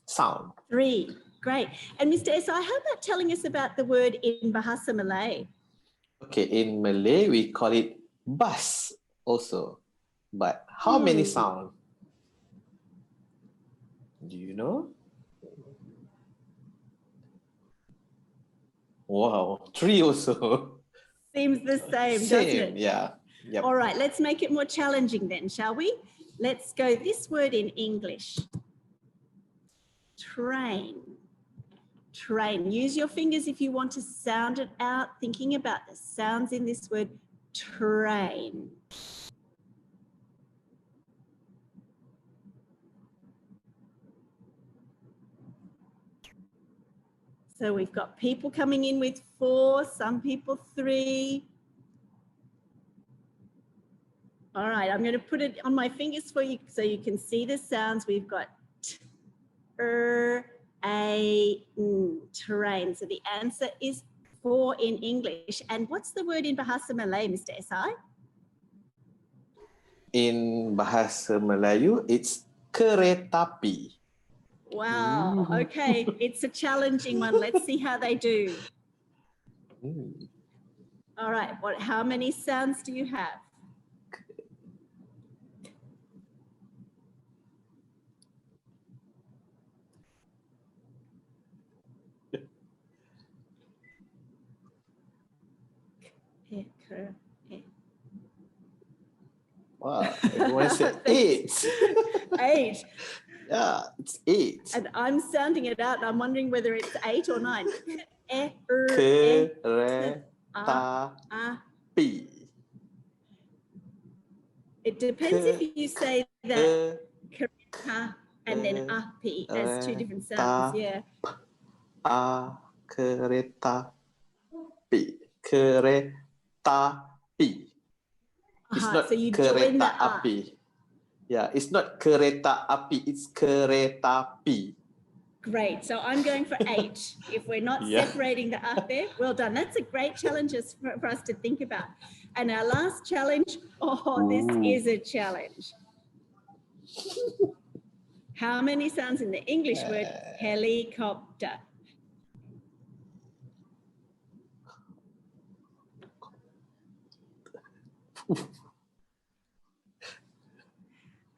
sound. 3, great. And Mr. SI, how about telling us about the word in Bahasa Malay? Okay, in Malay, we call it bus also. But how many sound? Do you know? Wow, 3 also. Seems the same, doesn't it? Yeah. Yep. All right, let's make it more challenging then, shall we? Let's go this word in English. Train. Train. Use your fingers if you want to sound it out, thinking about the sounds in this word, train. So we've got people coming in with 4, some people 3. All right, I'm going to put it on my fingers for you so you can see the sounds. We've got t, terrain. So the answer is 4 in English. And what's the word in Bahasa Malay, Mr. SI? In Bahasa Melayu, it's kereta api. Wow, okay, it's a challenging one. Let's see how they do. All right, how many sounds do you have? Wow, everyone said 8. 8. Yeah, it's 8. And I'm sounding it out and I'm wondering whether it's 8 or 9. Kereta api. It depends if you say that kereta and then api as 2 different sounds. Yeah. Kereta api. Kereta api. It's not so you join the kereta api. Yeah, it's not kereta api, it's kereta api. Great. So I'm going for 8. If we're not separating the up there, well done. That's a great challenge for us to think about. And our last challenge, this is a challenge. How many sounds in the English word helicopter?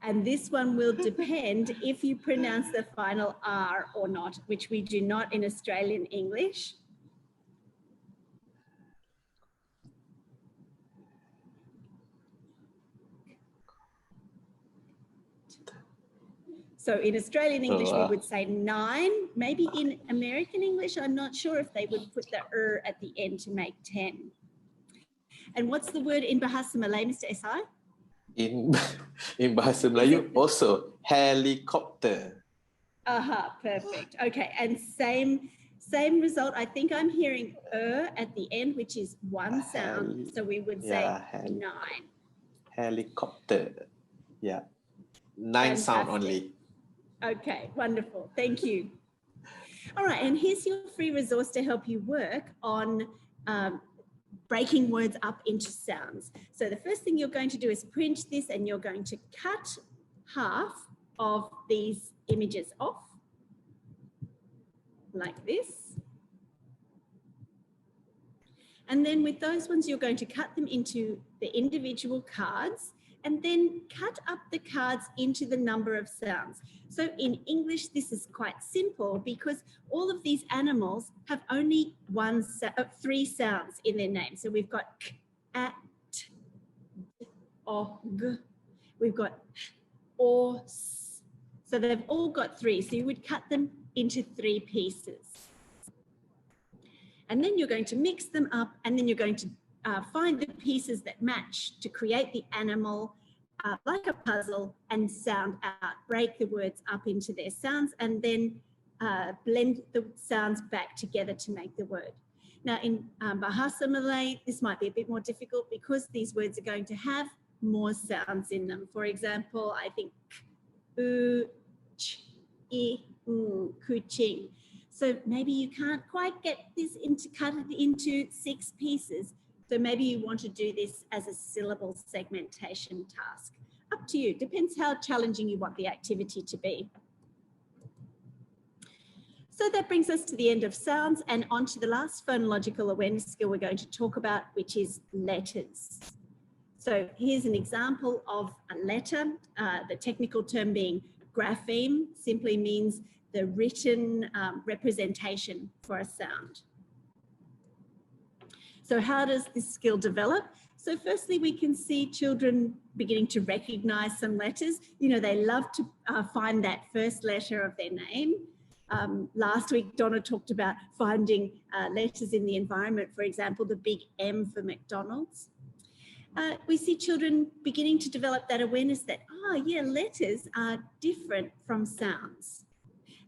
And this one will depend if you pronounce the final R or not, which we do not in Australian English. So in Australian English, we would say 9. Maybe in American English, I'm not sure if they would put the at the end to make 10. And what's the word in Bahasa Malay, Mr. SI? In Bahasa Melayu, also helicopter. Perfect. Okay, and same result. I think I'm hearing at the end, which is 1 sound. So we would say 9. Helicopter. Yeah. 9 sound only. Okay, wonderful. Thank you. All right, and here's your free resource to help you work on breaking words up into sounds. So the first thing you're going to do is print this and you're going to cut half of these images off, like this. And then with those ones, you're going to cut them into the individual cards and then cut up the cards into the number of sounds. So in English, this is quite simple because all of these animals have only three sounds in their name. So we've got k, a, t, d, o, g. We've got h, o, s. So they've all got three. So you would cut them into three pieces. And then you're going to mix them up, and then you're going to find the pieces that match to create the animal like a puzzle and sound out, break the words up into their sounds, and then blend the sounds back together to make the word. Now in Bahasa Malay, this might be a bit more difficult because these words are going to have more sounds in them. For example, I think u, ch, I, kucing. So maybe you can't quite get this cut it into 6 pieces. So maybe you want to do this as a syllable segmentation task. Up to you, depends how challenging you want the activity to be. So that brings us to the end of sounds and on to the last phonological awareness skill we're going to talk about, which is letters. So here's an example of a letter, the technical term being grapheme, simply means the written representation for a sound. So how does this skill develop? So firstly, we can see children beginning to recognize some letters. You know, they love to find that first letter of their name. Last week, Donna talked about finding letters in the environment, for example, the big M for McDonald's. We see children beginning to develop that awareness that, oh yeah, letters are different from sounds.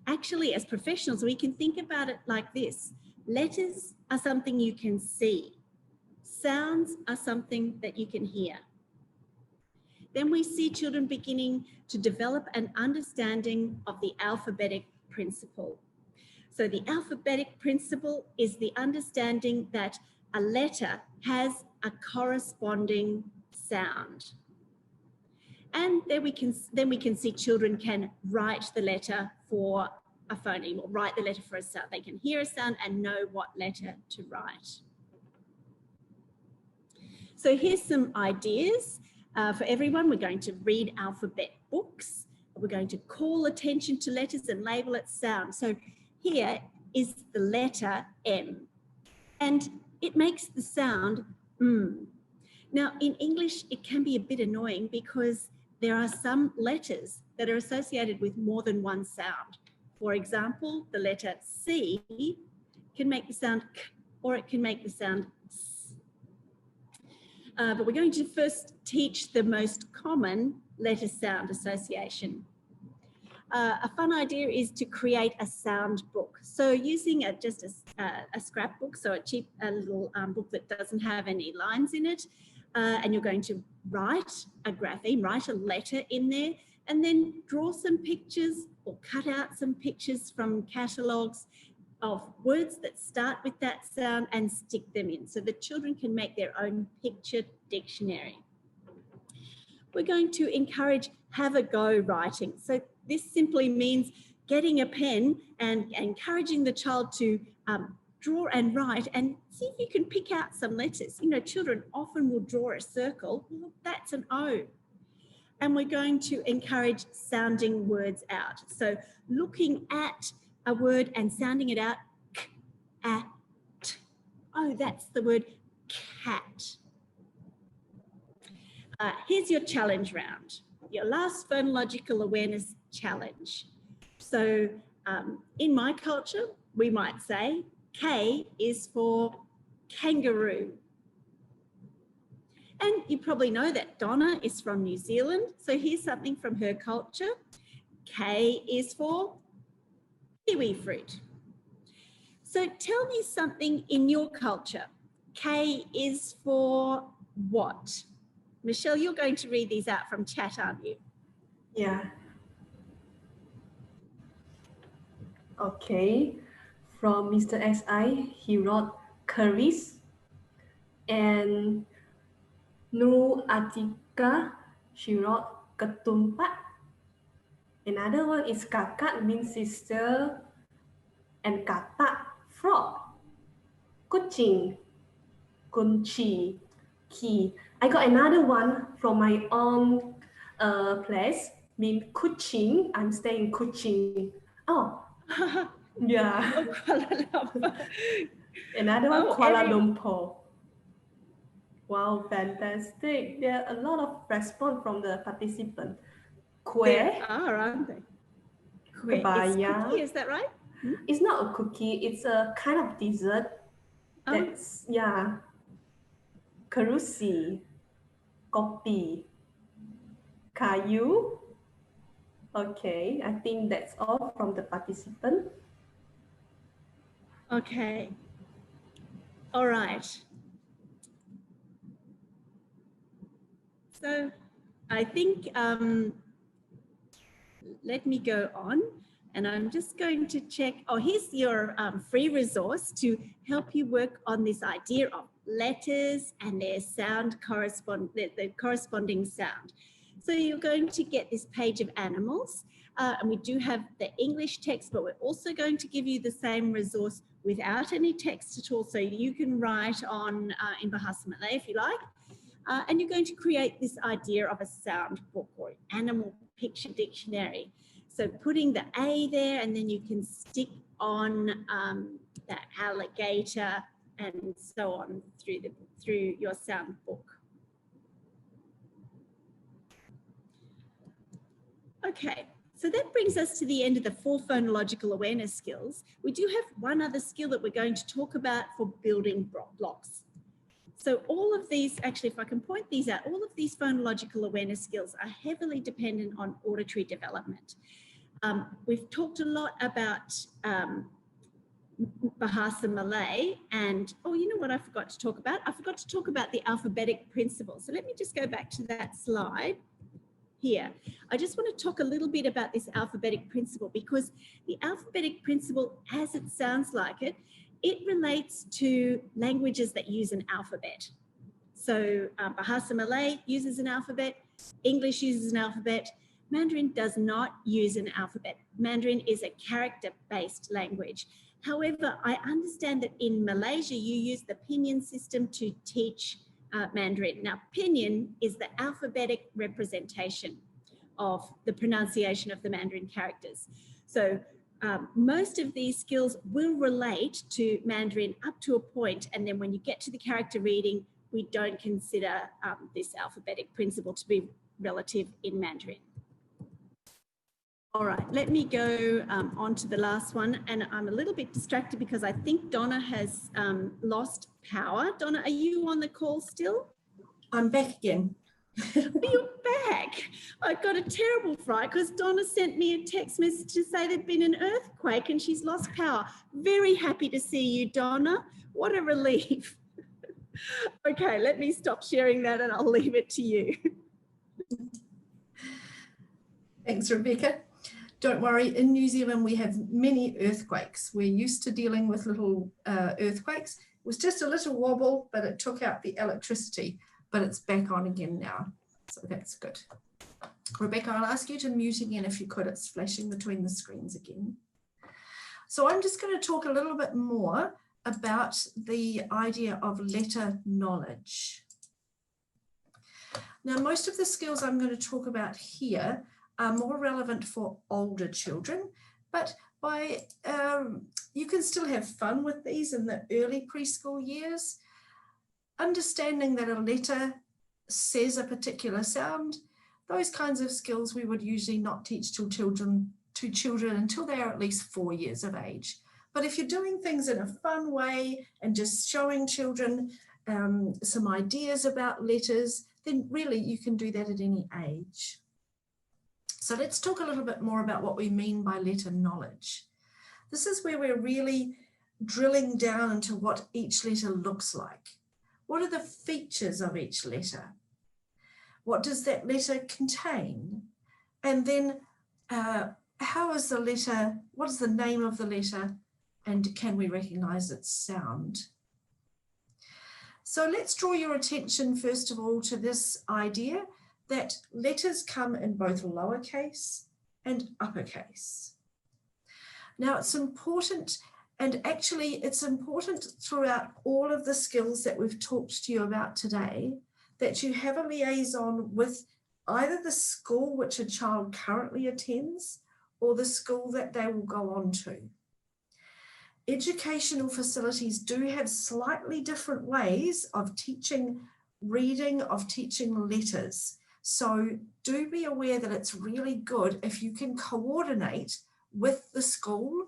Actually, as professionals, we can think about it like this. Letters are something you can see. Sounds are something that you can hear. Then we see children beginning to develop an understanding of the alphabetic principle. So the alphabetic principle is the understanding that a letter has a corresponding sound. And then we can see children can write the letter for a phoneme or write the letter for a sound. They can hear a sound and know what letter to write. So here's some ideas for everyone. We're going to read alphabet books. We're going to call attention to letters and label its sound. So here is the letter M, and it makes the sound mm. Now in English, it can be a bit annoying because there are some letters that are associated with more than one sound. For example, the letter C can make the sound K, or it can make the sound S. But we're going to first teach the most common letter sound association. A fun idea is to create a sound book. So using just a scrapbook, so a little book that doesn't have any lines in it, and you're going to write a grapheme, write a letter in there, and then draw some pictures or cut out some pictures from catalogues of words that start with that sound and stick them in so the children can make their own picture dictionary. We're going to encourage have a go writing. So this simply means getting a pen and encouraging the child to draw and write and see if you can pick out some letters. You know, children often will draw a circle. Well, that's an O. And we're going to encourage sounding words out. So looking at a word and sounding it out, k-at. Oh, that's the word cat. Here's your challenge round, your last phonological awareness challenge. So in my culture, we might say K is for kangaroo. And you probably know that Donna is from New Zealand. So here's something from her culture. K is for kiwi fruit. So tell me something in your culture. K is for what? Michelle, you're going to read these out from chat, aren't you? Yeah. Okay. From Mr. XI, he wrote curries. And Nur Atika, she wrote ketumpat. Another one is kakak means sister, and katak, frog. Kucing, kunci, key. I got another one from my own place, mean Kuching. I'm staying in Kuching. Oh, yeah. Oh, Kuala Lumpur. Another one, Oh, Kuala Lumpur. Wow, fantastic. There are a lot of response from the participant. Kue, There are, aren't they? Kue. It's kebaya. cookie, is that right? It's not a cookie, it's a kind of dessert. Oh. That's, yeah. Kerusi, kopi, kayu. Okay, I think that's all from the participant. Okay. All right. So I think, let me go on, and I'm just going to check. Oh, here's your free resource to help you work on this idea of letters and their sound the corresponding sound. So you're going to get this page of animals, and we do have the English text, but we're also going to give you the same resource without any text at all. So you can write on in Bahasa Malay if you like. And you're going to create this idea of a sound book or animal picture dictionary. So putting the A there, and then you can stick on the alligator and so on through your sound book. Okay, so that brings us to the end of the 4 phonological awareness skills. We do have one other skill that we're going to talk about for building blocks. So all of these, actually, if I can point these out, all of these phonological awareness skills are heavily dependent on auditory development. We've talked a lot about Bahasa Malay, and oh, you know what I forgot to talk about? I forgot to talk about the alphabetic principle. So let me just go back to that slide here. I just want to talk a little bit about this alphabetic principle, because the alphabetic principle, as it sounds like it relates to languages that use an alphabet. So Bahasa Malay uses an alphabet, English uses an alphabet, Mandarin does not use an alphabet. Mandarin is a character-based language. However, I understand that in Malaysia, you use the pinyin system to teach Mandarin. Now, pinyin is the alphabetic representation of the pronunciation of the Mandarin characters. So most of these skills will relate to Mandarin up to a point, and then when you get to the character reading, we don't consider this alphabetic principle to be relative in Mandarin. All right, let me go on to the last one, and I'm a little bit distracted because I think Donna has lost power. Donna, are you on the call still? I'm back again. You're back. I got a terrible fright because Donna sent me a text message to say there'd been an earthquake and she's lost power. Very happy to see you, Donna. What a relief. Okay, let me stop sharing that and I'll leave it to you. Thanks, Rebecca. Don't worry, in New Zealand we have many earthquakes. We're used to dealing with little earthquakes. It was just a little wobble, but it took out the electricity. But it's back on again now, so that's good. Rebecca, I'll ask you to mute again if you could. It's flashing between the screens again. So I'm just going to talk a little bit more about the idea of letter knowledge. Now, most of the skills I'm going to talk about here are more relevant for older children, but you can still have fun with these in the early preschool years. Understanding that a letter says a particular sound, those kinds of skills we would usually not teach to children until they are at least 4 years of age. But if you're doing things in a fun way and just showing children some ideas about letters, then really you can do that at any age. So let's talk a little bit more about what we mean by letter knowledge. This is where we're really drilling down into what each letter looks like. What are the features of each letter? What does that letter contain? And then how is the letter, what is the name of the letter, and can we recognize its sound? So let's draw your attention first of all to this idea that letters come in both lowercase and uppercase. Now it's important, and actually it's important throughout all of the skills that we've talked to you about today, that you have a liaison with either the school which a child currently attends or the school that they will go on to. Educational facilities do have slightly different ways of teaching reading, of teaching letters. So do be aware that it's really good if you can coordinate with the school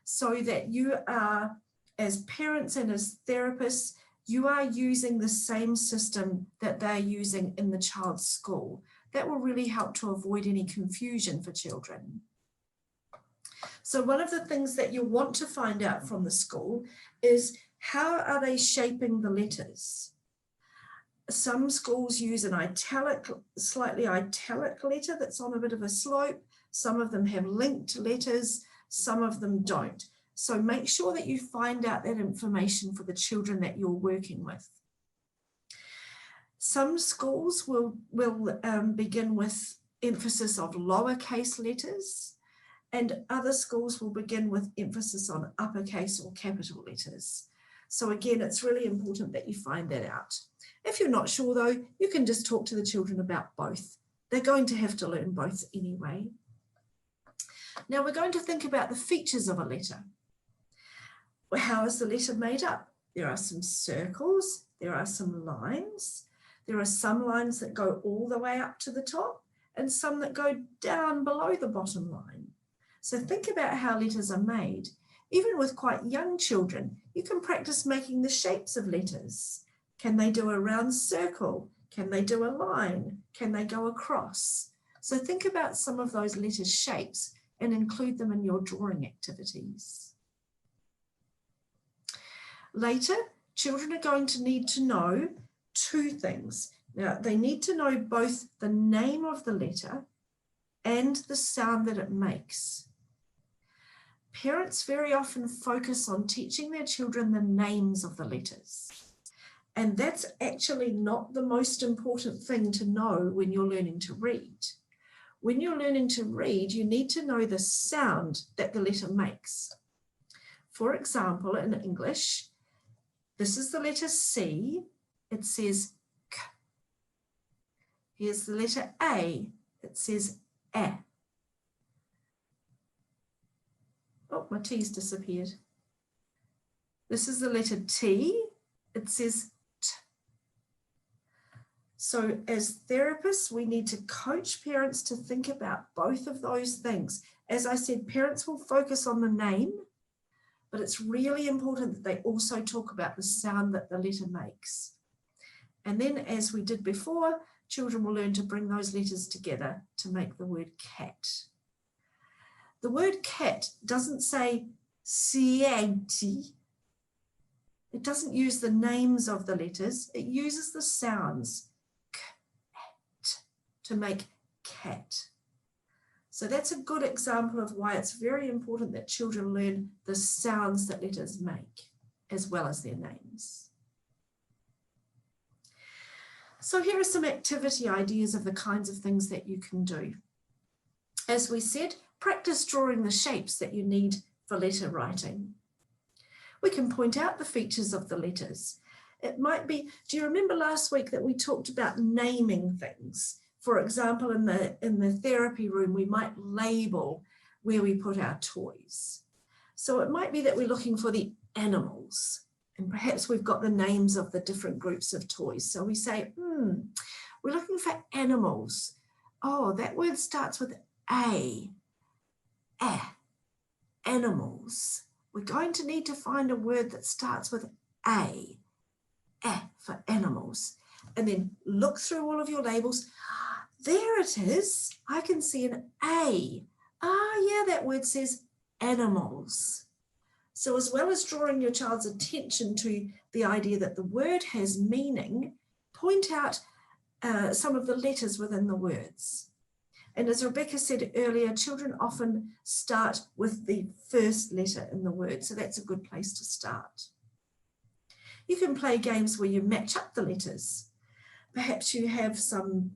so that you are, as parents and as therapists, you are using the same system that they're using in the child's school. That will really help to avoid any confusion for children. So one of the things that you want to find out from the school is, how are they shaping the letters? Some schools use an italic, slightly italic letter that's on a bit of a slope. Some of them have linked letters, some of them don't. So make sure that you find out that information for the children that you're working with. Some schools will begin with emphasis of lowercase letters, and other schools will begin with emphasis on uppercase or capital letters. So again, it's really important that you find that out. If you're not sure though, you can just talk to the children about both. They're going to have to learn both anyway. Now we're going to think about the features of a letter. Well, how is the letter made up? There are some circles, there are some lines. There are some lines that go all the way up to the top and some that go down below the bottom line. So think about how letters are made. Even with quite young children, you can practice making the shapes of letters. Can they do a round circle? Can they do a line? Can they go across? So think about some of those letter shapes and include them in your drawing activities. Later, children are going to need to know two things. Now, they need to know both the name of the letter and the sound that it makes. Parents very often focus on teaching their children the names of the letters. And that's actually not the most important thing to know when you're learning to read. When you're learning to read, you need to know the sound that the letter makes. For example, in English, this is the letter C. It says K. Here's the letter A. It says E. Oh, my T's disappeared. This is the letter T. It says T. So as therapists, we need to coach parents to think about both of those things. As I said, parents will focus on the name, but it's really important that they also talk about the sound that the letter makes. And then, as we did before, children will learn to bring those letters together to make the word cat. The word cat doesn't say sienti. It doesn't use the names of the letters. It uses the sounds k, t, to make cat. So that's a good example of why it's very important that children learn the sounds that letters make, as well as their names. So here are some activity ideas of the kinds of things that you can do. As we said, practice drawing the shapes that you need for letter writing. We can point out the features of the letters. It might be, do you remember last week that we talked about naming things? For example, in the therapy room, we might label where we put our toys. So it might be that we're looking for the animals, and perhaps we've got the names of the different groups of toys. So we say, we're looking for animals. Oh, that word starts with A. Animals. We're going to need to find a word that starts with A for animals. And then look through all of your labels. There it is. I can see an A. Yeah, that word says animals. So as well as drawing your child's attention to the idea that the word has meaning, point out some of the letters within the words. And as Rebecca said earlier, children often start with the first letter in the word, so that's a good place to start. You can play games where you match up the letters. Perhaps you have some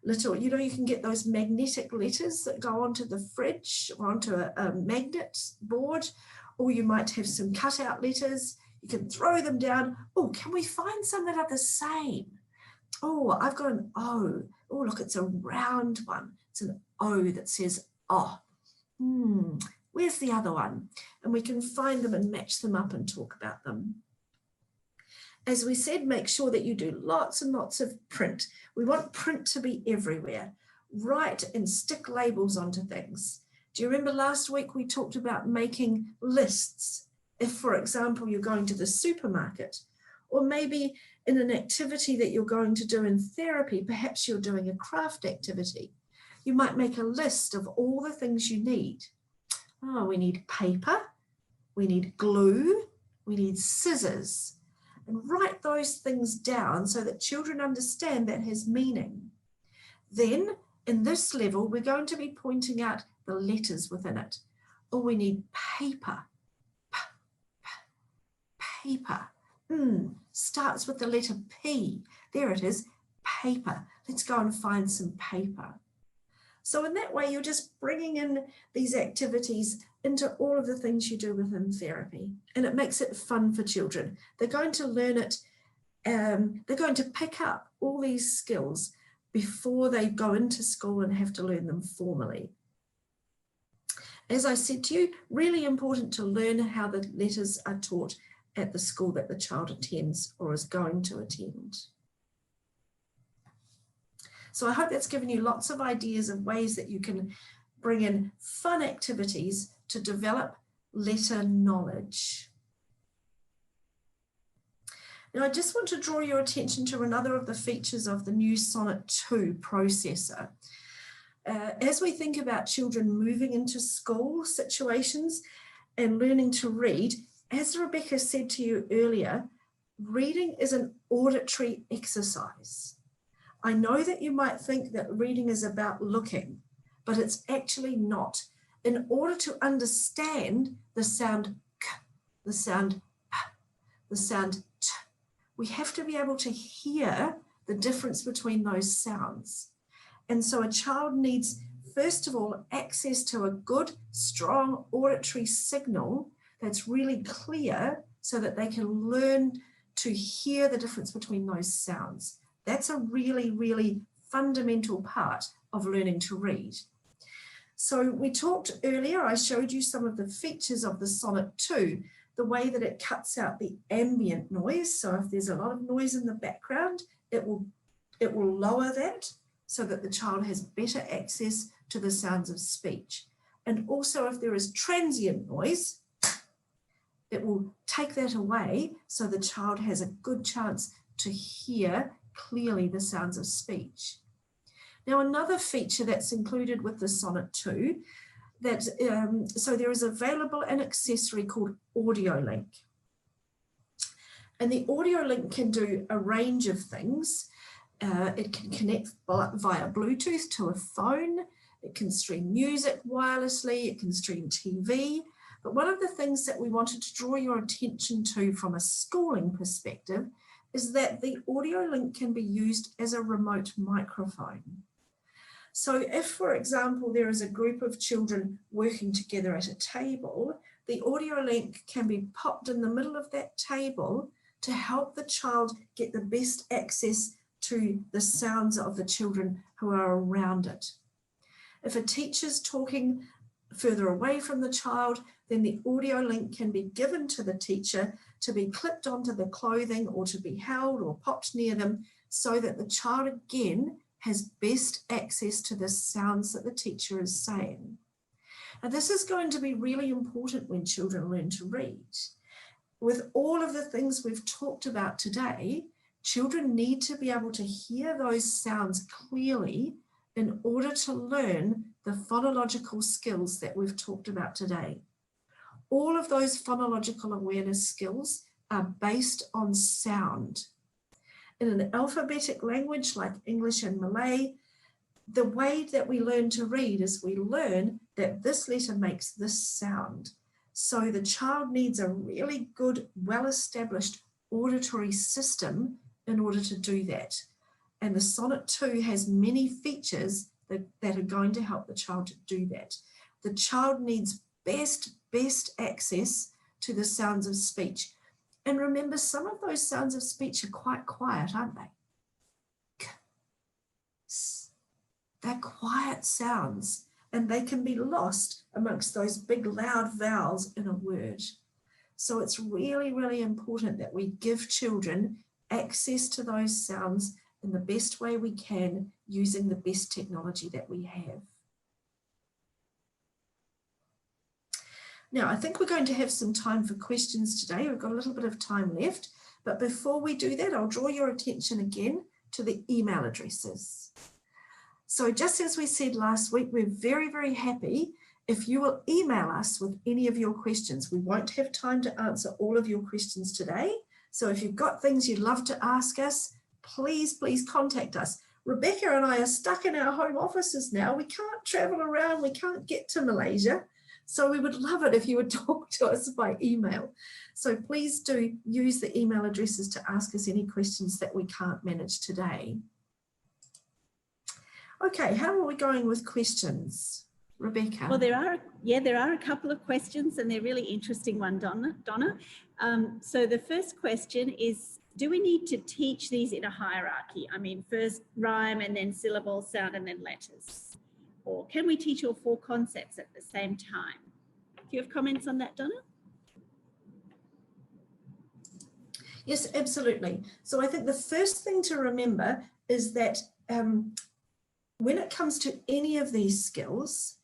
little, you know, you can get those magnetic letters that go onto the fridge or onto a magnet board, or you might have some cutout letters. You can throw them down. Oh, can we find some that are the same? Oh, I've got an O. Oh, look, it's a round one. It's an O that says oh. Where's the other one? And we can find them and match them up and talk about them. As we said, make sure that you do lots and lots of print. We want print to be everywhere. Write and stick labels onto things. Do you remember last week we talked about making lists? If, for example, you're going to the supermarket, or maybe in an activity that you're going to do in therapy, perhaps you're doing a craft activity. You might make a list of all the things you need. Oh, we need paper, we need glue, we need scissors. And write those things down so that children understand that has meaning. Then in this level, we're going to be pointing out the letters within it. Oh, we need paper. Paper. Starts with the letter P. There it is, paper. Let's go and find some paper. So in that way, you're just bringing in these activities into all of the things you do within therapy, and it makes it fun for children. They're going to learn it, they're going to pick up all these skills before they go into school and have to learn them formally. As I said to you, really important to learn how the letters are taught at the school that the child attends or is going to attend. So I hope that's given you lots of ideas of ways that you can bring in fun activities to develop letter knowledge. Now, I just want to draw your attention to another of the features of the new Sonnet 2 processor. As we think about children moving into school situations and learning to read, as Rebecca said to you earlier, reading is an auditory exercise. I know that you might think that reading is about looking, but it's actually not. In order to understand the sound k, the sound p, the sound t, we have to be able to hear the difference between those sounds. And so a child needs, first of all, access to a good, strong auditory signal that's really clear so that they can learn to hear the difference between those sounds. That's a really, really fundamental part of learning to read. So we talked earlier, I showed you some of the features of the Sonnet 2, the way that it cuts out the ambient noise. So if there's a lot of noise in the background, it will lower that so that the child has better access to the sounds of speech. And also if there is transient noise, it will take that away so the child has a good chance to hear clearly the sounds of speech. Now, another feature that's included with the Sonnet 2, so there is available an accessory called Audio Link. And the Audio Link can do a range of things. It can connect via Bluetooth to a phone. It can stream music wirelessly. It can stream TV. But one of the things that we wanted to draw your attention to from a schooling perspective is that the Audio Link can be used as a remote microphone. So if, for example, there is a group of children working together at a table, the Audio Link can be popped in the middle of that table to help the child get the best access to the sounds of the children who are around it. If a teacher's talking further away from the child, then the Audio Link can be given to the teacher to be clipped onto the clothing or to be held or popped near them so that the child again has best access to the sounds that the teacher is saying. Now, this is going to be really important when children learn to read. With all of the things we've talked about today, children need to be able to hear those sounds clearly in order to learn the phonological skills that we've talked about today. All of those phonological awareness skills are based on sound. In an alphabetic language like English and Malay, the way that we learn to read is we learn that this letter makes this sound. So the child needs a really good, well-established auditory system in order to do that. And the Sonnet 2 has many features that are going to help the child to do that. The child needs best access to the sounds of speech. And remember, some of those sounds of speech are quite quiet, aren't they? They're quiet sounds, and they can be lost amongst those big loud vowels in a word. So it's really, really important that we give children access to those sounds in the best way we can using the best technology that we have. Now, I think we're going to have some time for questions today. We've got a little bit of time left, but before we do that, I'll draw your attention again to the email addresses. So just as we said last week, we're very, very happy if you will email us with any of your questions. We won't have time to answer all of your questions today. So if you've got things you'd love to ask us, please contact us. Rebecca and I are stuck in our home offices now. We can't travel around. We can't get to Malaysia. So we would love it if you would talk to us by email. So please do use the email addresses to ask us any questions that we can't manage today. Okay, how are we going with questions? Rebecca? Well, there are a couple of questions, and they're really interesting one, Donna. So the first question is, do we need to teach these in a hierarchy? I mean, first rhyme and then syllable, sound, and then letters. Or can we teach all four concepts at the same time? Do you have comments on that, Donna? Yes, absolutely. So I think the first thing to remember is that when it comes to any of these skills,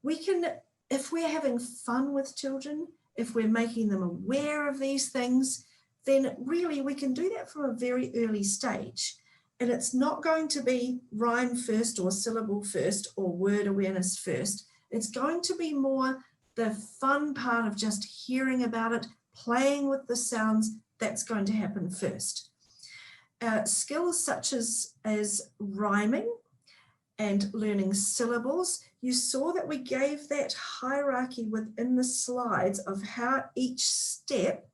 we can, if we're having fun with children, if we're making them aware of these things, then really we can do that from a very early stage. And it's not going to be rhyme first or syllable first or word awareness first. It's going to be more the fun part of just hearing about it, playing with the sounds. That's going to happen first. Skills such as rhyming and learning syllables, you saw that we gave that hierarchy within the slides of how each step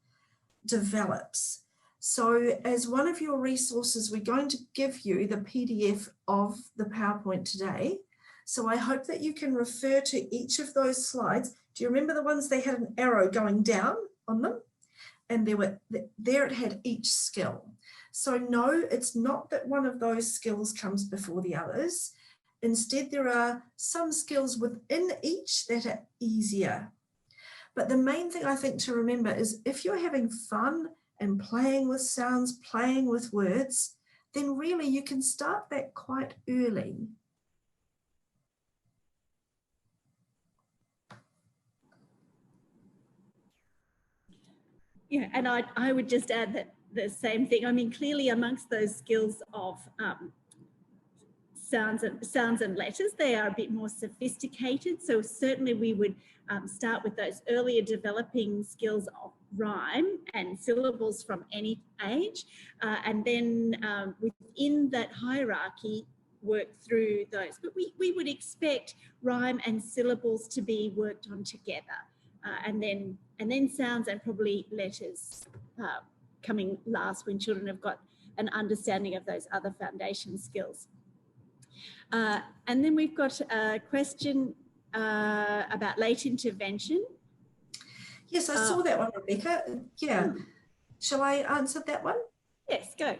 develops. So as one of your resources, we're going to give you the PDF of the PowerPoint today. So I hope that you can refer to each of those slides. Do you remember the ones they had an arrow going down on them? And there it had each skill. So no, it's not that one of those skills comes before the others. Instead, there are some skills within each that are easier. But the main thing I think to remember is if you're having fun and playing with sounds, playing with words, then really you can start that quite early. Yeah, and I would just add that the same thing. I mean, clearly amongst those skills of sounds and letters, they are a bit more sophisticated. So certainly we would start with those earlier developing skills of rhyme and syllables from any age. And then within that hierarchy, work through those. But we would expect rhyme and syllables to be worked on together. And then sounds and probably letters coming last when children have got an understanding of those other foundation skills. And then we've got a question about late intervention. Yes, I saw that one, Rebecca. Yeah. Shall I answer that one? Yes, go.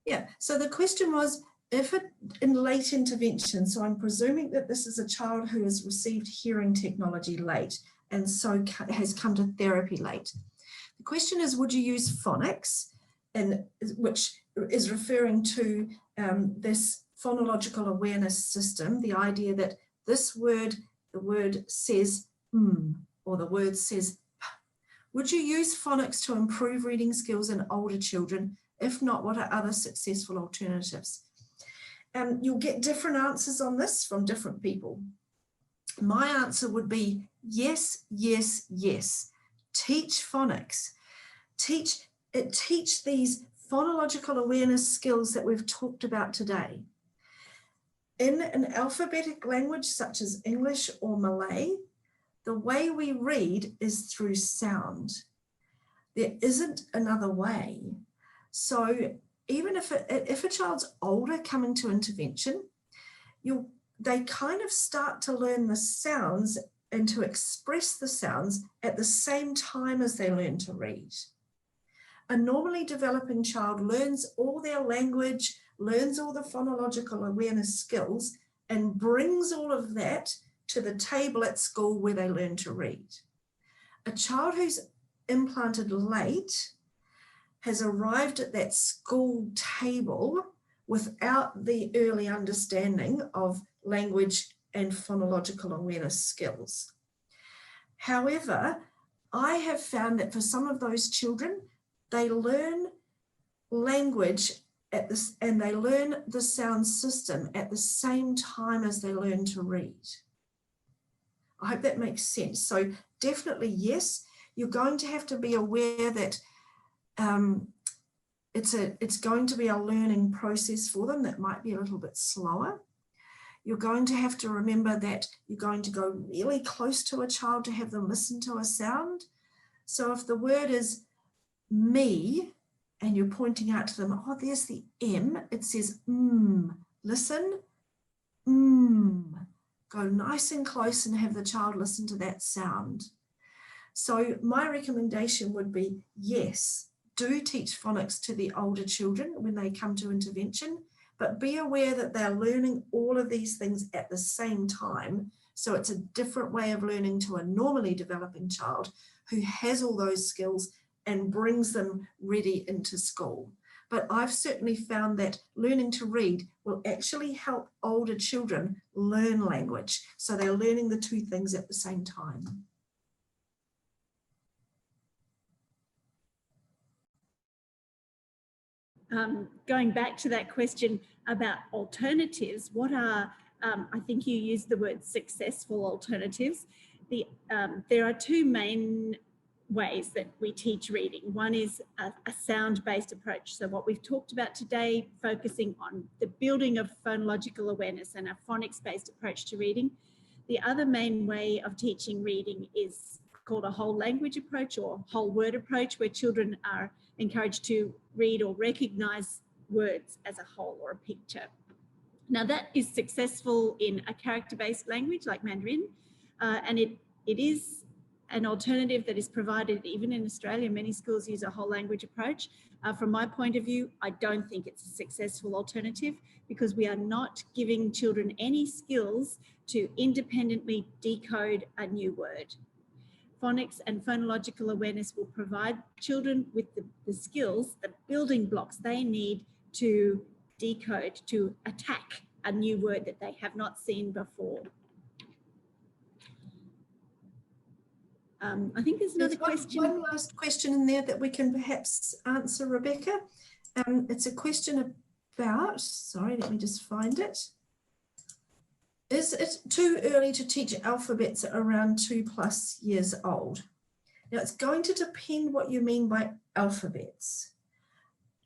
Yeah. So the question was, if it in late intervention, so I'm presuming that this is a child who has received hearing technology late and so has come to therapy late. The question is, would you use phonics, and which is referring to this phonological awareness system, the idea that this word, the word says or the word says p. Would you use phonics to improve reading skills in older children? If not, what are other successful alternatives? You'll get different answers on this from different people. My answer would be yes, yes, yes. Teach phonics. Teach these phonological awareness skills that we've talked about today. In an alphabetic language such as English or Malay, the way we read is through sound. There isn't another way. So even if a child's older coming to intervention, they kind of start to learn the sounds and to express the sounds at the same time as they learn to read. A normally developing child learns all their language, learns all the phonological awareness skills, and brings all of that to the table at school where they learn to read. A child who's implanted late has arrived at that school table without the early understanding of language and phonological awareness skills. However, I have found that for some of those children, they learn language and they learn the sound system at the same time as they learn to read. I hope that makes sense. So definitely, yes, you're going to have to be aware that it's going to be a learning process for them that might be a little bit slower. You're going to have to remember that you're going to go really close to a child to have them listen to a sound. So if the word is me, and you're pointing out to them, oh, there's the M, it says listen, go nice and close and have the child listen to that sound. So my recommendation would be, yes, do teach phonics to the older children when they come to intervention, but be aware that they're learning all of these things at the same time. So it's a different way of learning to a normally developing child who has all those skills and brings them ready into school. But I've certainly found that learning to read will actually help older children learn language. So they're learning the two things at the same time. Going back to that question about alternatives, what are, I think you used the word successful alternatives. There are two main ways that we teach reading. One is a sound-based approach. So what we've talked about today, focusing on the building of phonological awareness and a phonics-based approach to reading. The other main way of teaching reading is called a whole language approach or whole word approach, where children are encouraged to read or recognize words as a whole or a picture. Now that is successful in a character-based language like Mandarin, and it is an alternative that is provided even in Australia. Many schools use a whole language approach. From my point of view, I don't think it's a successful alternative because we are not giving children any skills to independently decode a new word. Phonics and phonological awareness will provide children with the skills, the building blocks they need to decode, to attack a new word that they have not seen before. I think there's another question. One last question in there that we can perhaps answer, Rebecca. It's a question about, sorry, let me just find it. Is it too early to teach alphabets around 2+ years old? Now, it's going to depend what you mean by alphabets.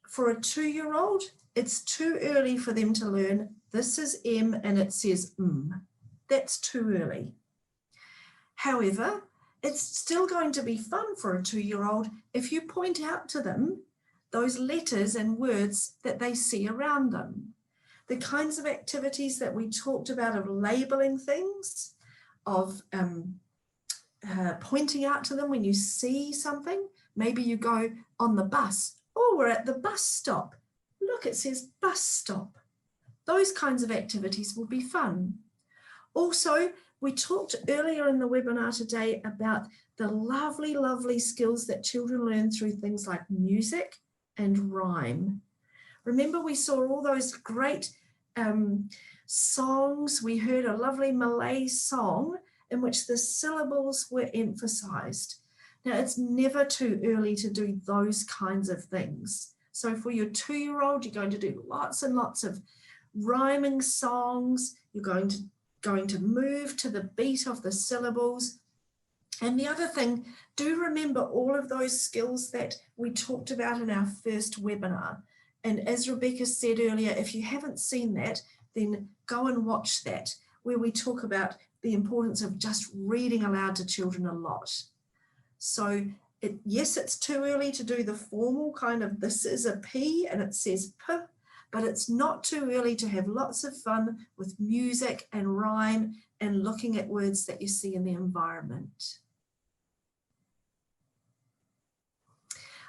For a 2-year-old, it's too early for them to learn this is M and it says That's too early. However, it's still going to be fun for a 2-year-old if you point out to them those letters and words that they see around them. The kinds of activities that we talked about of labeling things, of pointing out to them when you see something. Maybe you go on the bus. Oh, we're at the bus stop. Look, it says bus stop. Those kinds of activities will be fun. Also, we talked earlier in the webinar today about the lovely, lovely skills that children learn through things like music and rhyme. Remember, we saw all those great songs. We heard a lovely Malay song in which the syllables were emphasized. Now, it's never too early to do those kinds of things. So for your 2-year-old, you're going to do lots and lots of rhyming songs. You're going to move to the beat of the syllables. And the other thing, do remember all of those skills that we talked about in our first webinar. And as Rebecca said earlier, if you haven't seen that, then go and watch that, where we talk about the importance of just reading aloud to children a lot. So Yes, it's too early to do the formal kind of this is a P and it says P, but it's not too early to have lots of fun with music and rhyme and looking at words that you see in the environment.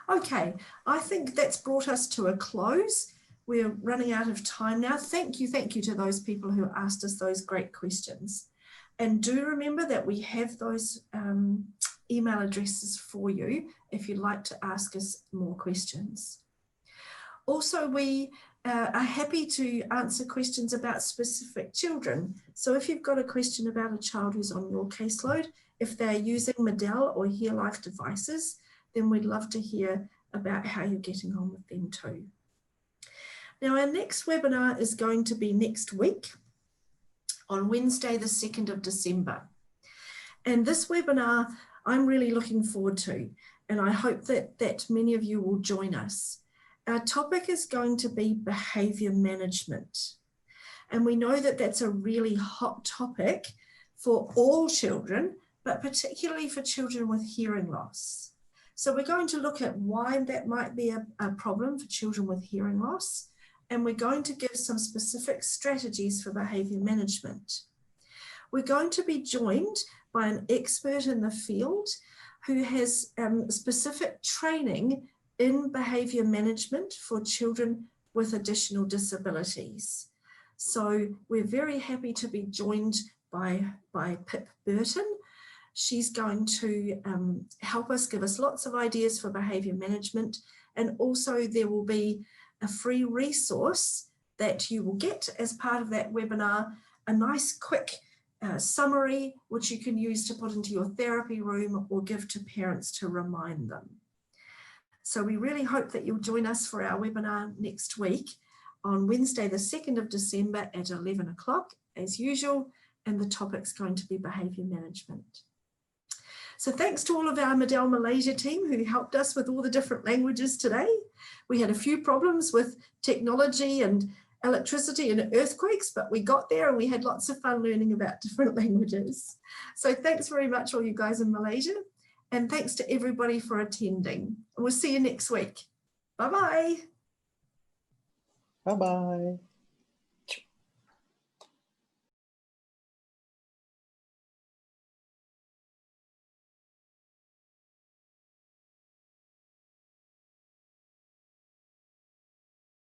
Okay, I think that's brought us to a close. We're running out of time now. Thank you to those people who asked us those great questions. And do remember that we have those email addresses for you if you'd like to ask us more questions. Also, we are happy to answer questions about specific children. So if you've got a question about a child who's on your caseload, if they're using Medell or Hear Life devices, then we'd love to hear about how you're getting on with them too. Now, our next webinar is going to be next week on Wednesday, the 2nd of December. And this webinar, I'm really looking forward to, and I hope that many of you will join us. Our topic is going to be behaviour management. And we know that that's a really hot topic for all children, but particularly for children with hearing loss. So we're going to look at why that might be a problem for children with hearing loss, and we're going to give some specific strategies for behaviour management. We're going to be joined by an expert in the field who has specific training in behaviour management for children with additional disabilities. So we're very happy to be joined by Pip Burton. She's going to help us, give us lots of ideas for behaviour management, and also there will be a free resource that you will get as part of that webinar, a nice quick summary which you can use to put into your therapy room or give to parents to remind them. So we really hope that you'll join us for our webinar next week on Wednesday, the 2nd of December at 11 o'clock as usual, and the topic's going to be behaviour management. So thanks to all of our Medell Malaysia team who helped us with all the different languages today. We had a few problems with technology and electricity and earthquakes, but we got there and we had lots of fun learning about different languages. So thanks very much all you guys in Malaysia, and thanks to everybody for attending. We'll see you next week. Bye-bye. Bye-bye.